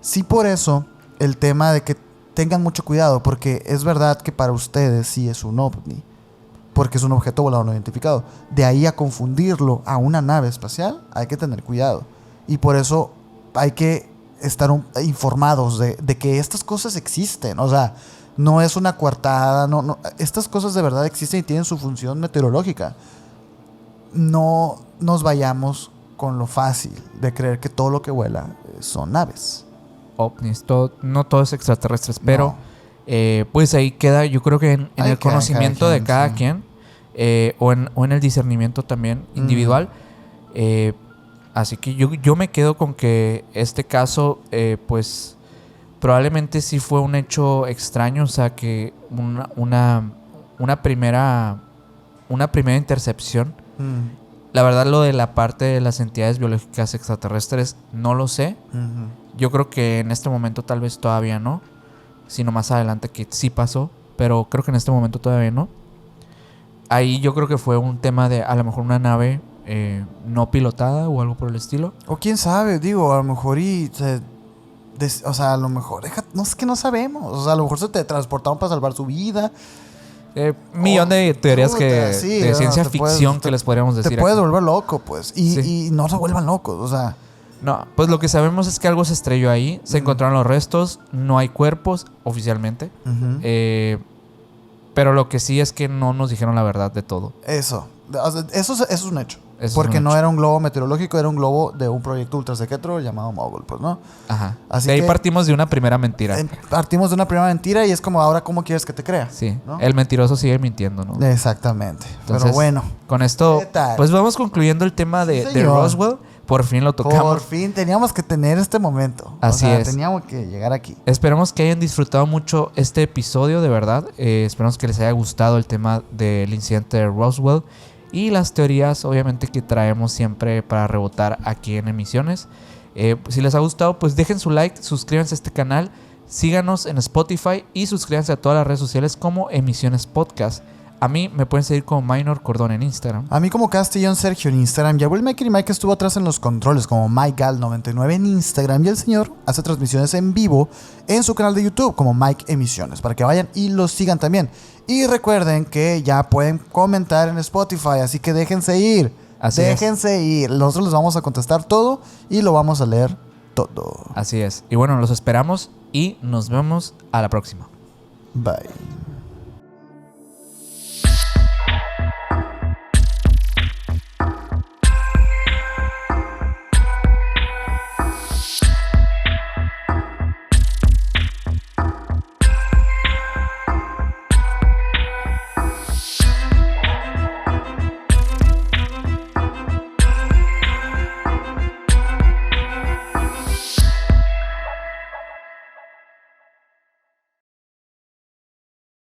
sí, por eso el tema de que tengan mucho cuidado, porque es verdad que para ustedes sí es un ovni, porque es un objeto volador no identificado. De ahí a confundirlo a una nave espacial, hay que tener cuidado. Y por eso hay que estar informados de que estas cosas existen. O sea, no es una coartada, no, estas cosas de verdad existen y tienen su función meteorológica. No nos vayamos con lo fácil de creer que todo lo que vuela son naves. Ovnis, no todo es extraterrestres, pero pues ahí queda, yo creo que en el conocimiento de cada quien, o en el discernimiento también individual. Así que yo me quedo con que este caso, pues probablemente sí fue un hecho extraño. O sea, que una primera intercepción. La verdad, lo de la parte de las entidades biológicas extraterrestres no lo sé. Yo creo que en este momento tal vez todavía no, sino más adelante que sí pasó, pero creo que en este momento todavía no. Ahí yo creo que fue un tema de a lo mejor una nave no pilotada o algo por el estilo. O quién sabe, digo, a lo mejor o sea, a lo mejor, no es que no sabemos, o sea, a lo mejor se te transportaron para salvar su vida. Millón de teorías de ciencia ficción que les podríamos decir. Te puedes volver loco, pues, y no se vuelvan locos, o sea. No, pues lo que sabemos es que algo se estrelló ahí. Se encontraron los restos. No hay cuerpos oficialmente. Pero lo que sí es que no nos dijeron la verdad de todo. Eso es un hecho. Porque no era un globo meteorológico, era un globo de un proyecto ultrasequetro llamado Mogul, pues, ¿no? Ajá. Así de ahí partimos de una primera mentira. Partimos de una primera mentira y es como, ahora, ¿cómo quieres que te crea? Sí, ¿no? El mentiroso sigue mintiendo, ¿no? Exactamente. Entonces, pero bueno. Con esto, pues vamos concluyendo el tema de Roswell. Por fin lo tocamos. Por fin teníamos que tener este momento. Así es. Teníamos que llegar aquí. Esperemos que hayan disfrutado mucho este episodio, de verdad. Esperamos que les haya gustado el tema del incidente de Roswell y las teorías, obviamente, que traemos siempre para rebotar aquí en Emisiones. Si les ha gustado, pues dejen su like, suscríbanse a este canal, síganos en Spotify y suscríbanse a todas las redes sociales como Emisiones Podcast. A mí me pueden seguir como Minor Cordón en Instagram. A mí como Castellón Sergio en Instagram. Ya el Maker y Mike estuvo atrás en los controles como MikeGal99 en Instagram. Y el señor hace transmisiones en vivo en su canal de YouTube como Mike Emisiones. Para que vayan y los sigan también. Y recuerden que ya pueden comentar en Spotify. Así que déjense ir. Déjense ir. Nosotros les vamos a contestar todo y lo vamos a leer todo. Así es. Y bueno, los esperamos y nos vemos a la próxima. Bye.